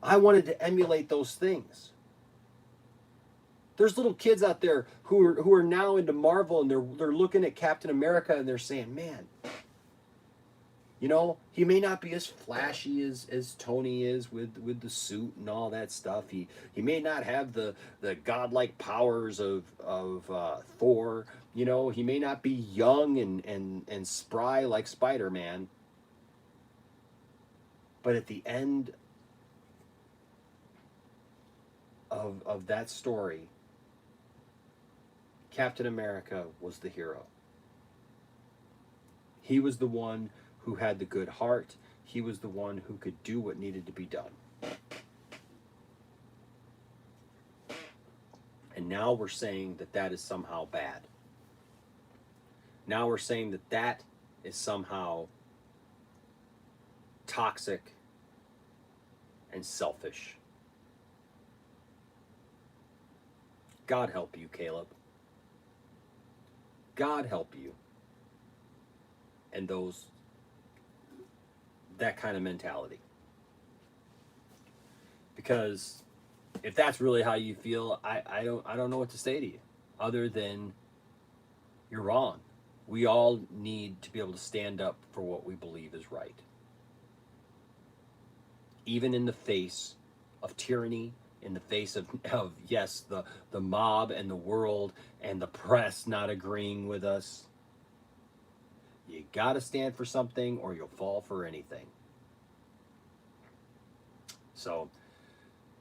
[SPEAKER 1] I wanted to emulate those things. There's little kids out there who are now into Marvel, and they're looking at Captain America and they're saying, man, you know, he may not be as flashy as Tony is with the suit and all that stuff. He may not have the godlike powers of Thor. You know, he may not be young and spry like Spider-Man. But at the end of that story, Captain America was the hero. He was the one who had the good heart. He was the one who could do what needed to be done. And now we're saying that that is somehow bad. Now we're saying that that is somehow toxic and selfish. God help you, Caleb. God help you. And that kind of mentality. Because if that's really how you feel, I don't know what to say to you other than you're wrong. We all need to be able to stand up for what we believe is right. Even in the face of tyranny, in the face of yes, the mob and the world and the press not agreeing with us. You gotta stand for something or you'll fall for anything. So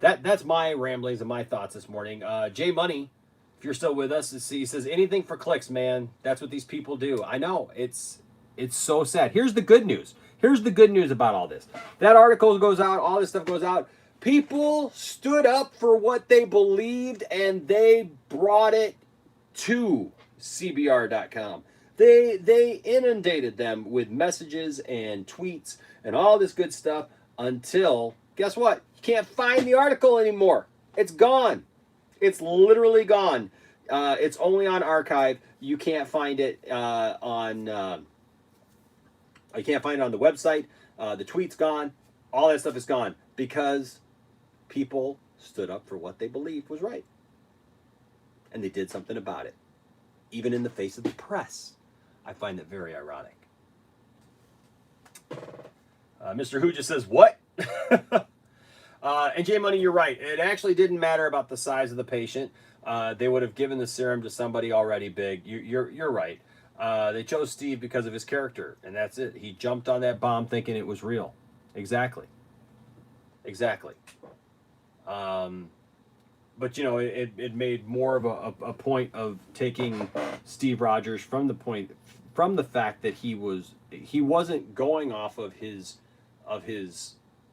[SPEAKER 1] that's my ramblings and my thoughts this morning. Jay Money, if you're still with us, he says anything for clicks, man. That's what these people do. I know, it's so sad. Here's the good news. Here's the good news about all this. That article goes out, all this stuff goes out. People stood up for what they believed and they brought it to CBR.com. They inundated them with messages and tweets and all this good stuff until, guess what? You can't find the article anymore. It's gone. It's literally gone. It's only on archive. You can't find it on. You can't find it on the website. The tweet's gone. All that stuff is gone because people stood up for what they believed was right, and they did something about it, even in the face of the press. I find that very ironic. Mr. Who just says, what? And J Money, you're right. It actually didn't matter about the size of the patient. They would have given the serum to somebody already big. You're right. They chose Steve because of his character, and that's it. He jumped on that bomb thinking it was real. Exactly. But you know, it made more of a point of taking Steve Rogers from the fact that he wasn't going off of his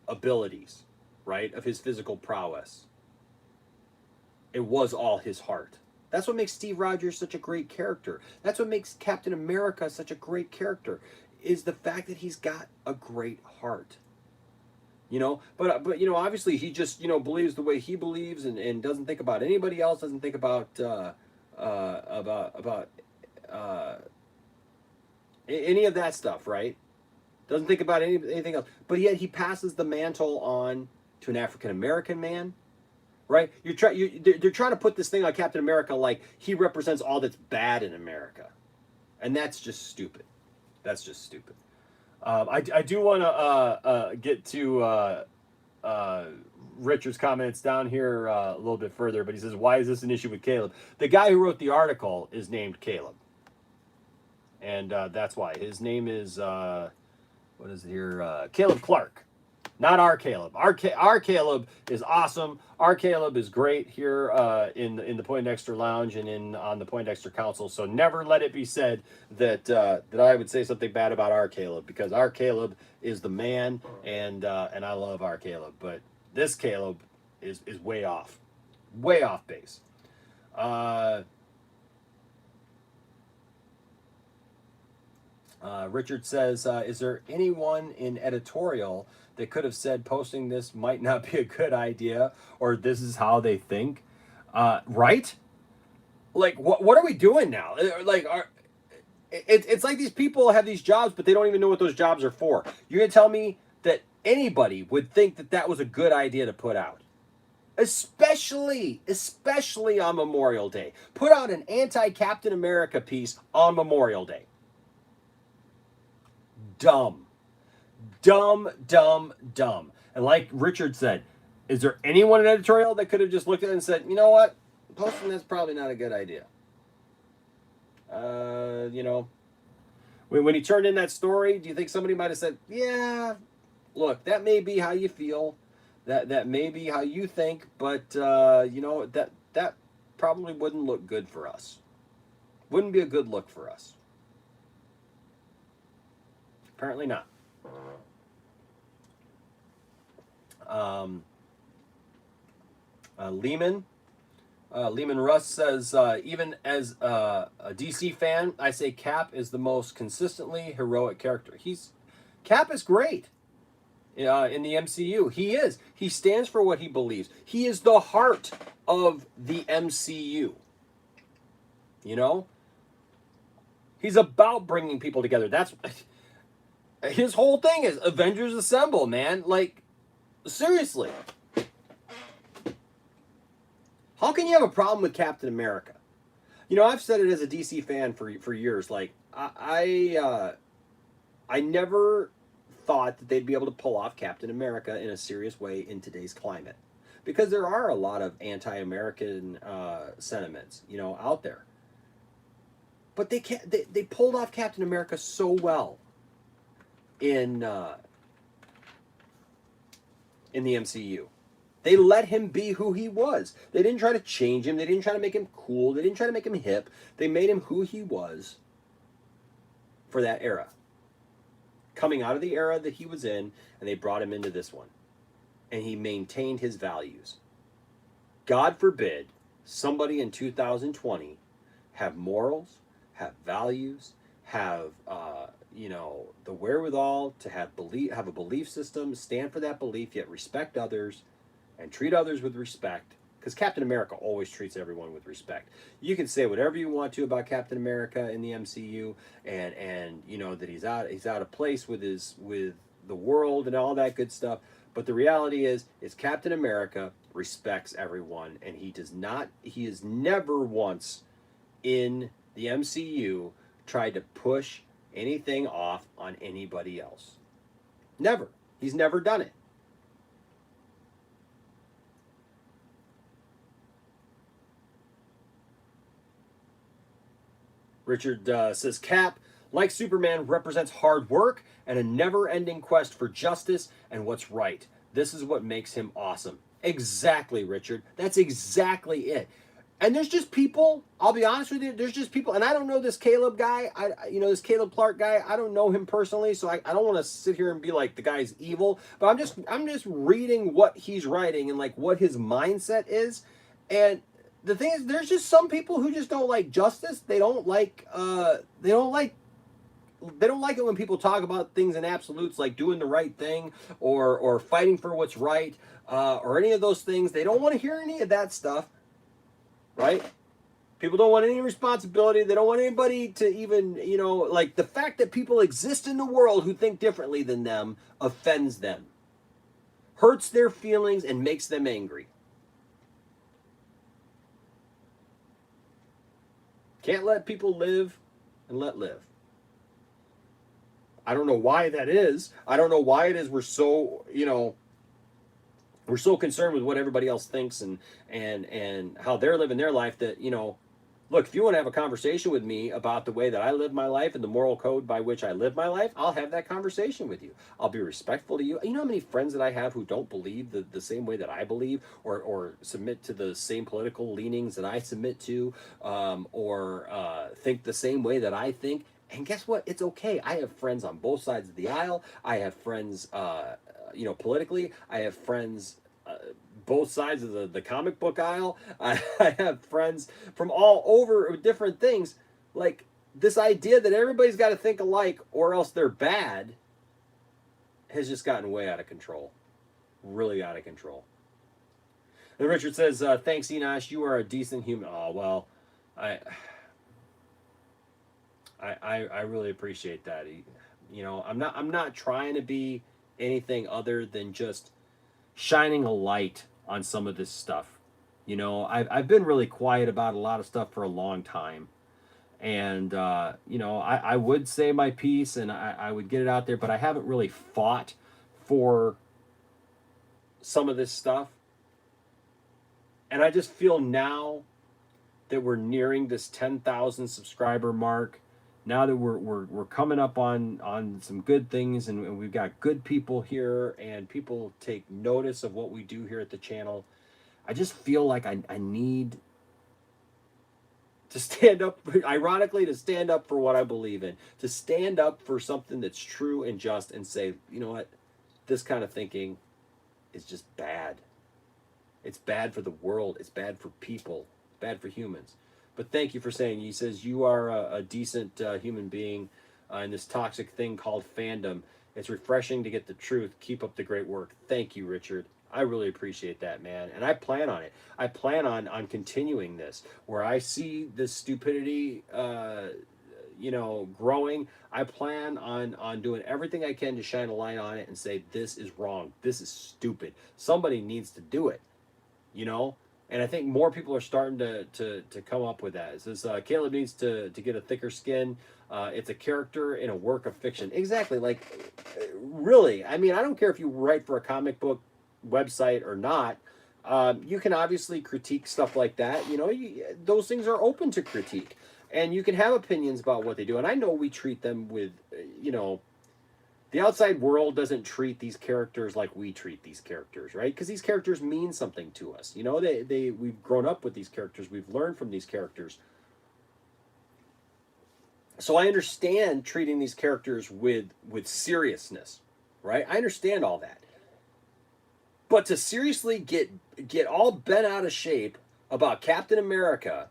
[SPEAKER 1] abilities, right? Of his physical prowess. It was all his heart. That's what makes Steve Rogers such a great character. That's what makes Captain America such a great character, is the fact that he's got a great heart. But obviously he just believes the way he believes, and doesn't think about anybody else, doesn't think about uh, any of that stuff, right? Doesn't think about anything else. But yet he passes the mantle on to an African American man, right? They're trying to put this thing on Captain America like he represents all that's bad in America, and that's just stupid. That's just stupid. I do want to get to Richard's comments down here a little bit further, but he says, "Why is this an issue with Caleb?" The guy who wrote the article is named Caleb, and that's why his name is what is it here? Caleb Clark. Not our Caleb. Our Caleb is awesome. Our Caleb is great here in the Poindexter Lounge and on the Poindexter Council. So never let it be said that I would say something bad about our Caleb, because our Caleb is the man, and I love our Caleb. But this Caleb is way off base. Richard says, "Is there anyone in editorial that could have said posting this might not be a good idea, or this is how they think?" Right? Like, what are we doing now? Like, it's like these people have these jobs, but they don't even know what those jobs are for. You're gonna tell me that anybody would think that was a good idea to put out? Especially on Memorial Day. Put out an anti-Captain America piece on Memorial Day. Dumb. And like Richard said, is there anyone in editorial that could have just looked at it and said, you know what, posting that's probably not a good idea? When he turned in that story, do you think somebody might have said, yeah, look, that may be how you feel, that may be how you think, but that probably wouldn't look good for us. Wouldn't be a good look for us. Apparently not. Lehman Russ says, even as a DC fan, I say Cap is the most consistently heroic character. Cap is great in the MCU. He is. He stands for what he believes. He is the heart of the MCU. He's about bringing people together. That's his whole thing is Avengers Assemble, man. Like, seriously. How can you have a problem with Captain America? I've said it as a DC fan for years. Like, I never thought that they'd be able to pull off Captain America in a serious way in today's climate, because there are a lot of anti-American sentiments, out there. But they can't. They pulled off Captain America so well in the MCU. They let him be who he was. They didn't try to change him. They didn't try to make him cool. They didn't try to make him hip. They made him who he was for that era. Coming out of the era that he was in, and they brought him into this one. And he maintained his values. God forbid somebody in 2020 have morals, have values, have the wherewithal to have a belief system, stand for that belief, yet respect others and treat others with respect. Because Captain America always treats everyone with respect. You can say whatever you want to about Captain America in the MCU, and that he's out of place with the world and all that good stuff. But the reality is Captain America respects everyone, and he is never once in the MCU tried to push anything off on anybody else. Never. He's never done it. Richard says, Cap, like Superman, represents hard work and a never-ending quest for justice and what's right. This is what makes him awesome. Exactly, Richard. That's exactly it. And there's just people, I'll be honest with you, there's just people, and I don't know this Caleb guy, this Caleb Clark guy, I don't know him personally, so I don't want to sit here and be like the guy's evil, but I'm just reading what he's writing and like what his mindset is, and the thing is, there's just some people who just don't like justice. They don't like they don't like it when people talk about things in absolutes, like doing the right thing or fighting for what's right, or any of those things. They don't want to hear any of that stuff, right? People don't want any responsibility. They don't want anybody to even, like the fact that people exist in the world who think differently than them offends them, hurts their feelings, and makes them angry. Can't let people live and let live. I don't know why that is. I don't know why it is we're so concerned with what everybody else thinks and how they're living their life that, look, if you want to have a conversation with me about the way that I live my life and the moral code by which I live my life, I'll have that conversation with you. I'll be respectful to you. You know how many friends that I have who don't believe the same way that I believe, or submit to the same political leanings that I submit to, or think the same way that I think. And guess what? It's okay. I have friends on both sides of the aisle. I have friends, politically. I have friends both sides of the comic book aisle. I have friends from all over different things. Like, this idea that everybody's got to think alike or else they're bad has just gotten way out of control. Really out of control. And Richard says, thanks, Enosh. You are a decent human. Oh, well, I really appreciate that. I'm not trying to be anything other than just shining a light on some of this stuff. I've been really quiet about a lot of stuff for a long time. And, I would say my piece and I would get it out there, but I haven't really fought for some of this stuff. And I just feel now that we're nearing this 10,000 subscriber mark, now that we're coming up on some good things, and we've got good people here and people take notice of what we do here at the channel, I just feel like I need to stand up, ironically, to stand up for what I believe in, to stand up for something that's true and just, and say, you know what, this kind of thinking is just bad. It's bad for the world. It's bad for people. Bad for humans. But thank you for saying. He says you are a decent human being in this toxic thing called fandom. It's refreshing to get the truth. Keep up the great work. Thank you, Richard. I really appreciate that, man. And I plan on it. I plan on continuing this. Where I see this stupidity, growing, I plan on doing everything I can to shine a light on it and say, this is wrong. This is stupid. Somebody needs to do it. And I think more people are starting to come up with that. It says Caleb needs to get a thicker skin. It's a character in a work of fiction. Exactly. Like, really, I mean, I don't care if you write for a comic book website or not. You can obviously critique stuff like that. Those things are open to critique. And you can have opinions about what they do. And I know we treat them with, the outside world doesn't treat these characters like we treat these characters, right? Because these characters mean something to us. We've grown up with these characters. We've learned from these characters. So I understand treating these characters with seriousness, right? I understand all that. But to seriously get all bent out of shape about Captain America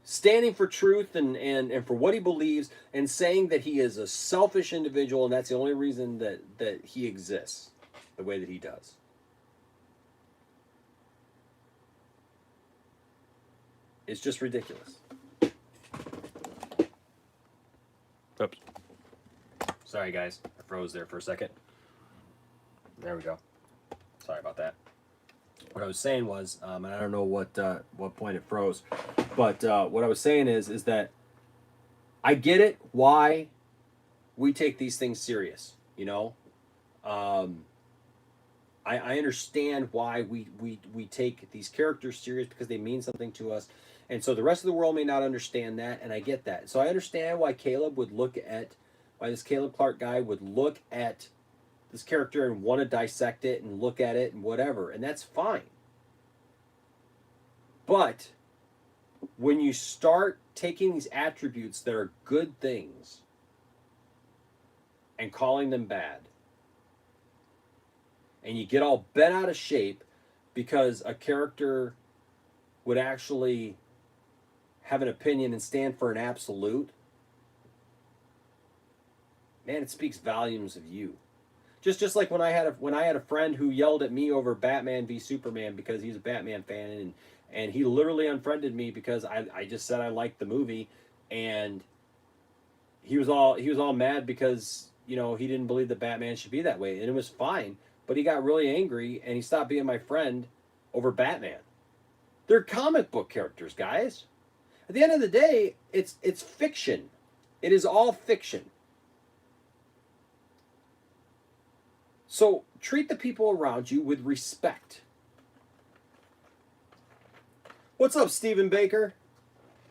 [SPEAKER 1] standing for truth and for what he believes, and saying that he is a selfish individual and that's the only reason that he exists the way that he does. It's just ridiculous. Oops. Sorry, guys. I froze there for a second. There we go. Sorry about that. What I was saying was, and I don't know what point it froze, but what I was saying is that I get it why we take these things serious. I understand why we take these characters serious, because they mean something to us, and so the rest of the world may not understand that, and I get that. So I understand why this Caleb Clark guy would look at this character and want to dissect it and look at it and whatever, and that's fine. But when you start taking these attributes that are good things and calling them bad, and you get all bent out of shape because a character would actually have an opinion and stand for an absolute, man, it speaks volumes of you. Just like when I had a friend who yelled at me over Batman v Superman because he's a Batman fan, and he literally unfriended me because I just said I liked the movie, and he was all mad because he didn't believe that Batman should be that way, and it was fine, but he got really angry and he stopped being my friend over Batman. They're comic book characters, guys. At the end of the day, it's fiction. It is all fiction. So treat the people around you with respect. What's up, Stephen Baker?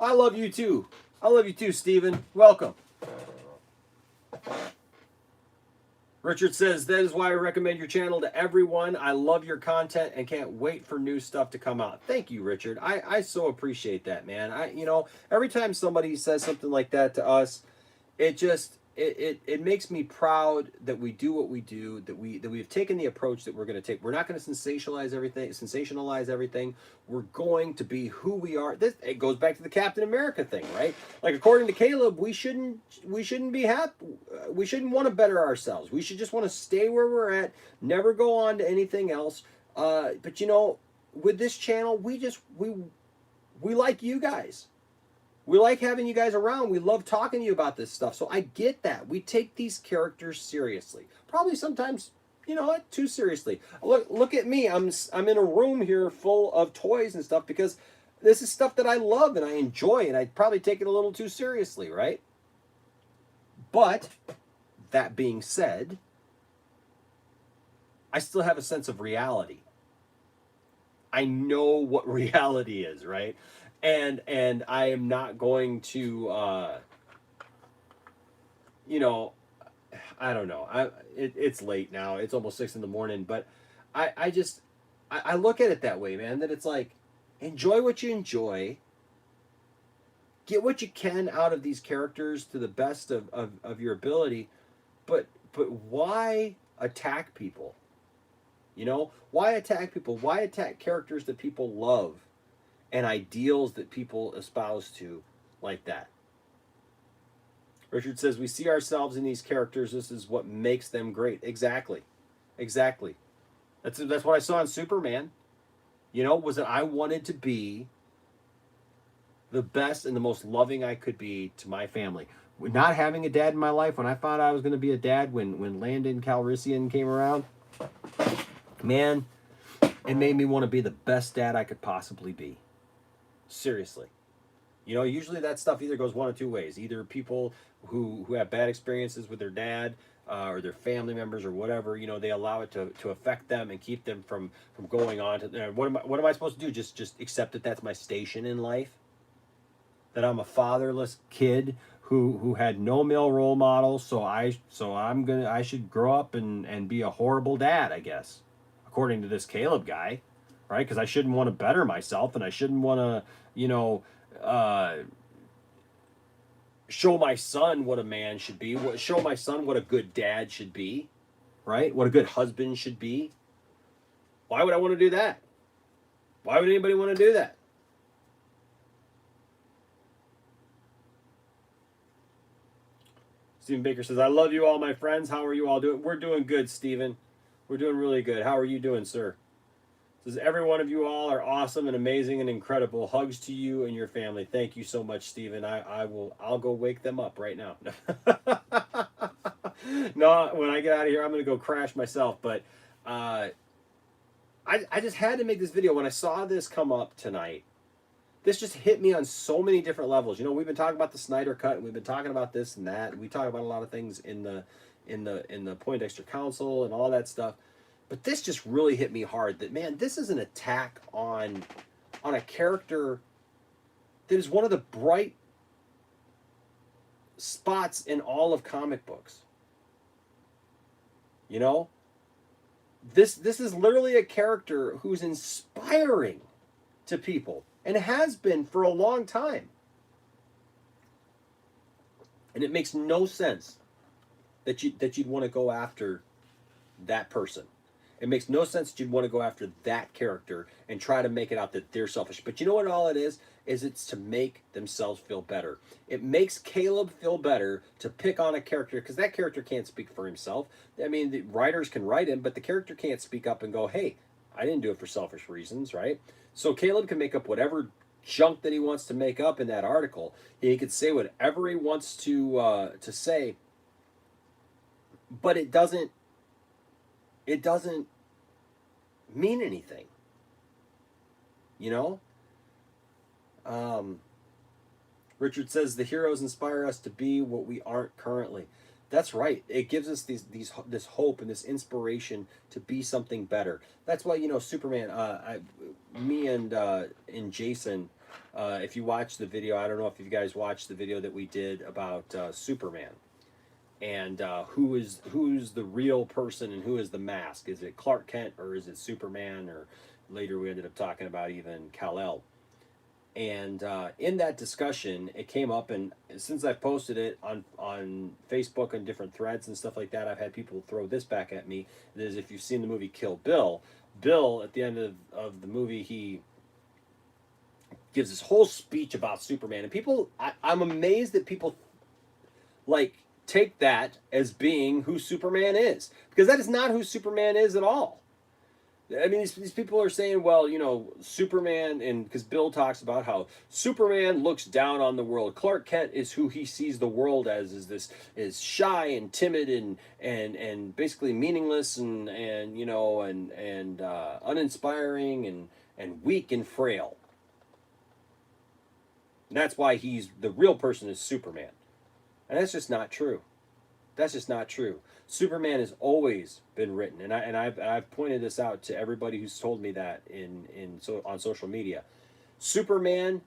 [SPEAKER 1] I love you too. I love you too, Stephen. Welcome. Richard says, that is why I recommend your channel to everyone. I love your content and can't wait for new stuff to come out. Thank you, Richard. I so appreciate that, man. Every time somebody says something like that to us, it makes me proud that we do what we do, that we've taken the approach that we're going to take. We're not going to sensationalize everything. We're going to be who we are. It goes back to the Captain America thing, right? Like, according to Caleb, we shouldn't be happy. We shouldn't want to better ourselves. We should just want to stay where we're at, never go on to anything else. But with this channel, we like you guys. We like having you guys around. We love talking to you about this stuff. So I get that. We take these characters seriously. Probably sometimes, too seriously. Look at me. I'm in a room here full of toys and stuff because this is stuff that I love and I enjoy, and I probably take it a little too seriously, right? But that being said, I still have a sense of reality. I know what reality is, right? And I am not going to, I don't know. It's late now. It's almost 6 a.m. But I look at it that way, man. That it's like, enjoy what you enjoy. Get what you can out of these characters to the best of your ability. But why attack people? Why attack people? Why attack characters that people love? And ideals that people espouse to like that. Richard says, we see ourselves in these characters. This is what makes them great. Exactly. That's what I saw in Superman. Was that I wanted to be the best and the most loving I could be to my family. Not having a dad in my life, when I found out I was going to be a dad, when Landon Calrissian came around, man, it made me want to be the best dad I could possibly be. Seriously. Usually that stuff either goes one of two ways. Either people who have bad experiences with their dad or their family members or whatever, they allow it to affect them and keep them from going on to, what am I supposed to do? Just accept that that's my station in life? That I'm a fatherless kid who had no male role model, so I should grow up and be a horrible dad, I guess, according to this Caleb guy. Right? Because I shouldn't want to better myself, and I shouldn't want to, show my son what a man should be, show my son what a good dad should be, right? What a good husband should be. Why would I want to do that? Why would anybody want to do that? Stephen Baker says, I love you all, my friends. How are you all doing? We're doing good, Stephen. We're doing really good. How are you doing, sir? Says, every one of you all are awesome and amazing and incredible. Hugs to you and your family. Thank you so much, Stephen. I'll go wake them up right now. No, when I get out of here, I'm going to go crash myself. But I just had to make this video. When I saw this come up tonight, this just hit me on so many different levels. We've been talking about the Snyder Cut, and we've been talking about this and that. And we talk about a lot of things in the Poindexter Council and all that stuff. But this just really hit me hard that, man, this is an attack on a character that is one of the bright spots in all of comic books. This is literally a character who's inspiring to people and has been for a long time. And it makes no sense that you'd want to go after that person. It makes no sense that you'd want to go after that character and try to make it out that they're selfish. But you know what all it is? Is it's to make themselves feel better. It makes Caleb feel better to pick on a character because that character can't speak for himself. I mean, the writers can write him, but the character can't speak up and go, hey, I didn't do it for selfish reasons, right? So Caleb can make up whatever junk that he wants to make up in that article. He could say whatever he wants to say, but it doesn't mean anything, you know. Richard says the heroes inspire us to be what we aren't currently. That's right. It gives us this hope and this inspiration to be something better. That's why, you know, Superman. Me and Jason. If you watch the video, I don't know if you guys watched the video that we did about Superman, and who's the real person and who is the mask? Is it Clark Kent or is it Superman? Or later we ended up talking about even Kal-El. And in that discussion, it came up, and since I've posted it on Facebook and different threads and stuff like that, I've had people throw this back at me. That is, if you've seen the movie Kill Bill, Bill, at the end of the movie, he gives this whole speech about Superman. And people, I'm amazed that people, like, take that as being who Superman is. Because that is not who Superman is at all. I mean, these people are saying, well, you know, Superman, and because Bill talks about how Superman looks down on the world. Clark Kent is who he sees the world as, is shy and timid and basically meaningless and you know and uninspiring and weak and frail. And that's why the real person is Superman. And that's just not true. That's just not true. Superman has always been written, and I've pointed this out to everybody who's told me that on social media. Superman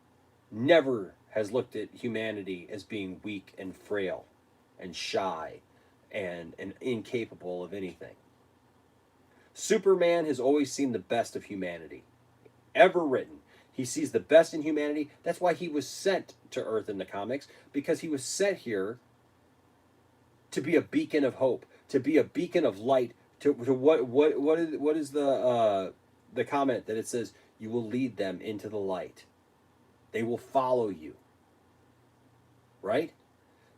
[SPEAKER 1] never has looked at humanity as being weak and frail and shy and incapable of anything. Superman has always seen the best of humanity, ever written. He sees the best in humanity. That's why he was sent to Earth in the comics, because he was sent here to be a beacon of hope, to be a beacon of light. To what is the comment that it says? You will lead them into the light. They will follow you. Right?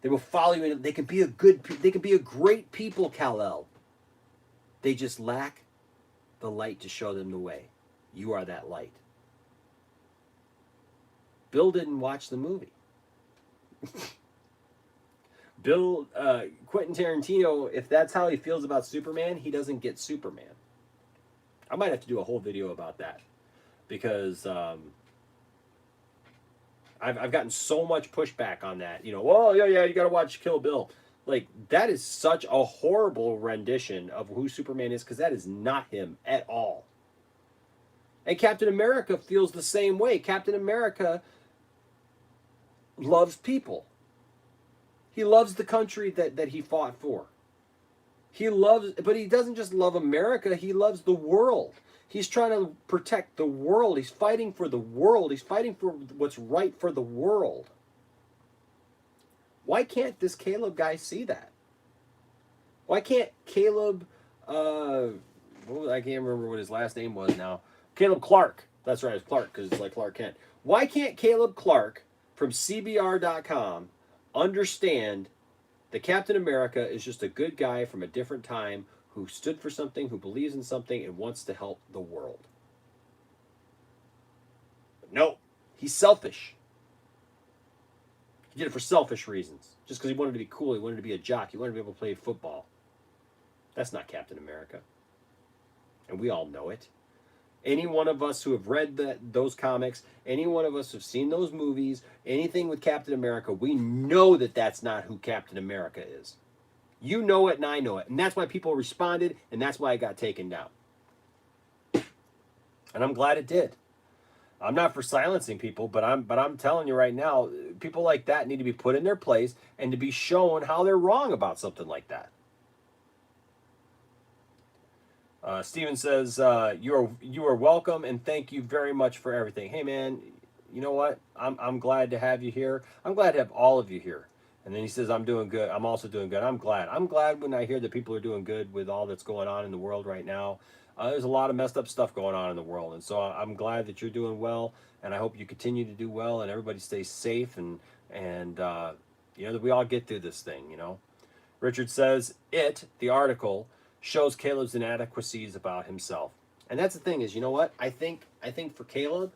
[SPEAKER 1] They will follow you, and they can be a great people, Kal-El. They just lack the light to show them the way. You are that light. Bill didn't watch the movie. Quentin Tarantino, if that's how he feels about Superman, he doesn't get Superman. I might have to do a whole video about that, because I've gotten so much pushback on that. You know, well, yeah, you got to watch Kill Bill. Like, that is such a horrible rendition of who Superman is, because that is not him at all. And Captain America feels the same way. Captain America loves people. He loves the country that he fought for. But he doesn't just love America, he loves the world. He's trying to protect the world. He's fighting for the world. He's fighting for what's right for the world. Why can't this Caleb guy see that? Why can't Caleb, I can't remember what his last name was now. Caleb Clark. That's right, it's Clark, because it's like Clark Kent. Why can't Caleb Clark from CBR.com understand that Captain America is just a good guy from a different time who stood for something, who believes in something, and wants to help the world? But no, he's selfish. He did it for selfish reasons. Just because he wanted to be cool, he wanted to be a jock, he wanted to be able to play football. That's not Captain America. And we all know it. Any one of us who have read those comics, any one of us who have seen those movies, anything with Captain America, we know that that's not who Captain America is. You know it and I know it. And that's why people responded, and that's why it got taken down. And I'm glad it did. I'm not for silencing people, but I'm telling you right now, people like that need to be put in their place and to be shown how they're wrong about something like that. Steven says, you are welcome, and thank you very much for everything. Hey, man, you know what? I'm glad to have you here. I'm glad to have all of you here. And then he says, I'm doing good. I'm also doing good. I'm glad. I'm glad when I hear that people are doing good with all that's going on in the world right now. There's a lot of messed up stuff going on in the world. And so I'm glad that you're doing well. And I hope you continue to do well and everybody stays safe and that we all get through this thing. Richard says, the article, shows Caleb's inadequacies about himself. And that's the thing is, you know what? I think for Caleb,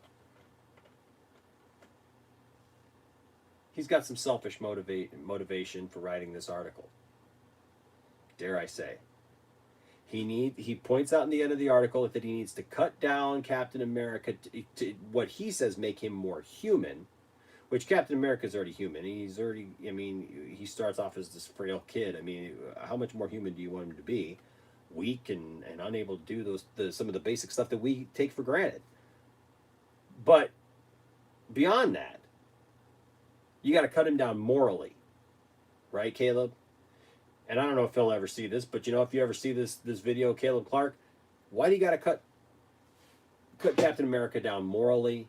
[SPEAKER 1] he's got some selfish motivation for writing this article. Dare I say. He points out in the end of the article that he needs to cut down Captain America to what he says make him more human, which Captain America is already human. He starts off as this frail kid. How much more human do you want him to be? Weak and unable to do some of the basic stuff that we take for granted. But beyond that, you got to cut him down morally, right, Caleb? And I don't know if he'll ever see this, but if you ever see this video, Caleb Clark, why do you got to cut Captain America down morally,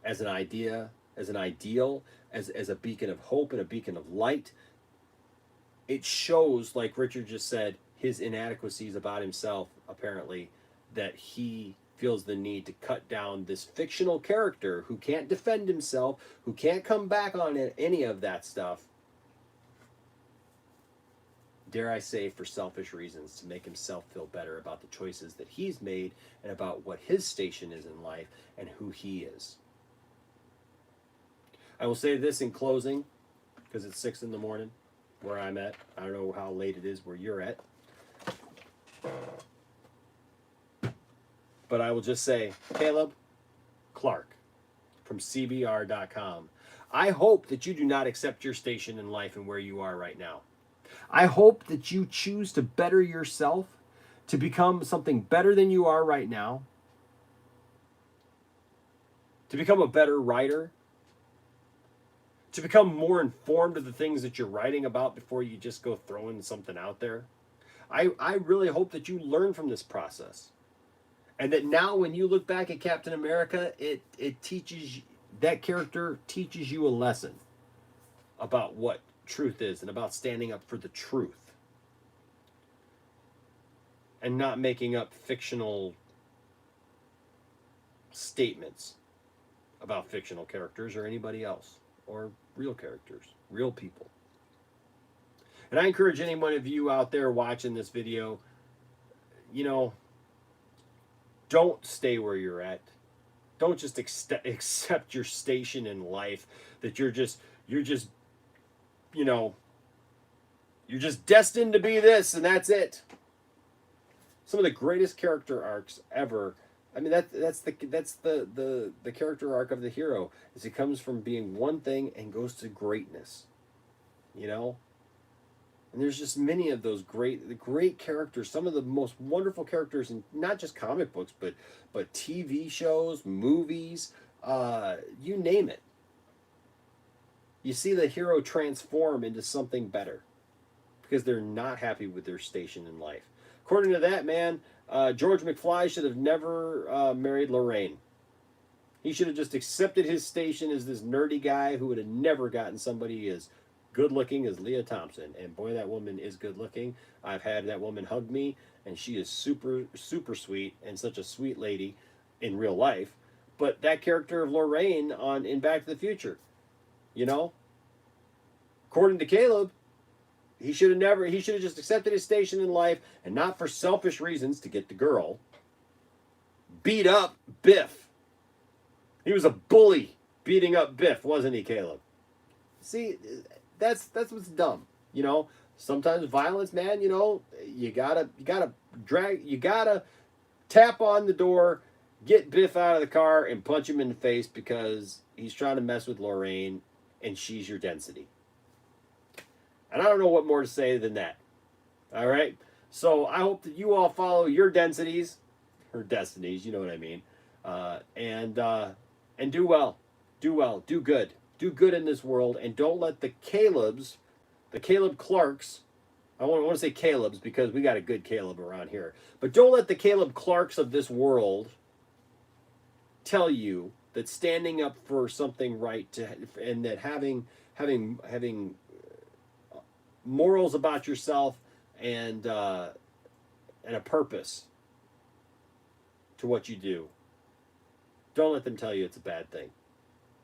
[SPEAKER 1] as an idea, as an ideal, as a beacon of hope and a beacon of light? It shows, like Richard just said, his inadequacies about himself, apparently, that he feels the need to cut down this fictional character who can't defend himself, who can't come back on any of that stuff, dare I say, for selfish reasons, to make himself feel better about the choices that he's made and about what his station is in life and who he is. I will say this in closing, because it's 6 in the morning where I'm at. I don't know how late it is where you're at. But I will just say, Caleb Clark from CBR.com, I hope that you do not accept your station in life and where you are right now. I hope that you choose to better yourself, to become something better than you are right now, to become a better writer, to become more informed of the things that you're writing about before you just go throwing something out there. I really hope that you learn from this process. And that now when you look back at Captain America, it teaches, that character teaches you a lesson about what truth is and about standing up for the truth. And not making up fictional statements about fictional characters or anybody else. Or real characters, real people. And I encourage any one of you out there watching this video, don't stay where you're at. Don't just accept your station in life, that you're just destined to be this and that's it. Some of the greatest character arcs ever. That's the character arc of the hero, is he comes from being one thing and goes to greatness. And there's just many of those great characters, some of the most wonderful characters in not just comic books, but TV shows, movies, you name it. You see the hero transform into something better because they're not happy with their station in life. According to that man, George McFly should have never married Lorraine. He should have just accepted his station as this nerdy guy who would have never gotten somebody as good looking as Leah Thompson. And boy, that woman is good looking. I've had that woman hug me, and she is super, super sweet and such a sweet lady in real life. But that character of Lorraine in Back to the Future, according to Caleb, he should have just accepted his station in life, and not for selfish reasons to get the girl, beat up Biff. He was a bully beating up Biff, wasn't he, Caleb? See, that's what's dumb. Sometimes violence, man, you gotta tap on the door, get Biff out of the car and punch him in the face because he's trying to mess with Lorraine and she's your density. And I don't know what more to say than that. All right? So I hope that you all follow your densities, or destinies, you know what I mean, and do well. Do well. Do good. Do good in this world, and don't let the Caleb Clarks, I want to say Caleb's because we got a good Caleb around here, but don't let the Caleb Clarks of this world tell you that standing up for something right and that having having morals about yourself and a purpose to what you do. Don't let them tell you it's a bad thing.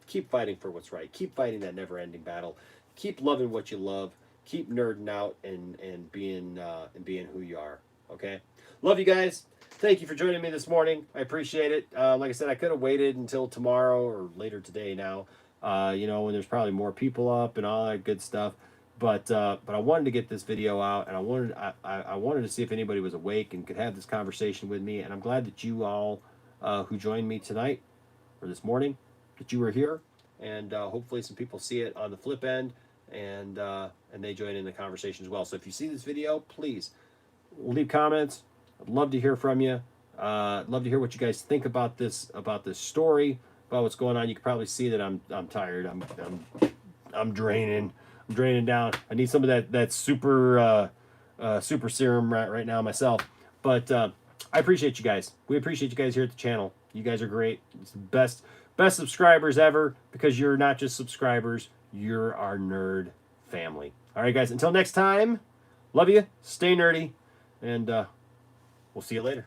[SPEAKER 1] Keep fighting for what's right. Keep fighting that never-ending battle. Keep loving what you love. Keep nerding out and being who you are. Okay. Love you guys. Thank you for joining me this morning. I appreciate it. Like I said, I could have waited until tomorrow or later today now. When there's probably more people up and all that good stuff. But I wanted to get this video out, and I wanted to see if anybody was awake and could have this conversation with me. And I'm glad that you all who joined me tonight or this morning, that you were here, and hopefully some people see it on the flip end, and they join in the conversation as well. So if you see this video, please leave comments. I'd love to hear from you. I'd love to hear what you guys think about this story, about what's going on. You can probably see that I'm tired. I'm draining. I'm draining down. I need some of that super serum right now myself. But I appreciate you guys. We appreciate you guys here at the channel. You guys are great. It's the best subscribers ever, because you're not just subscribers, you're our nerd family. All right, guys, until next time, love you, stay nerdy, and we'll see you later.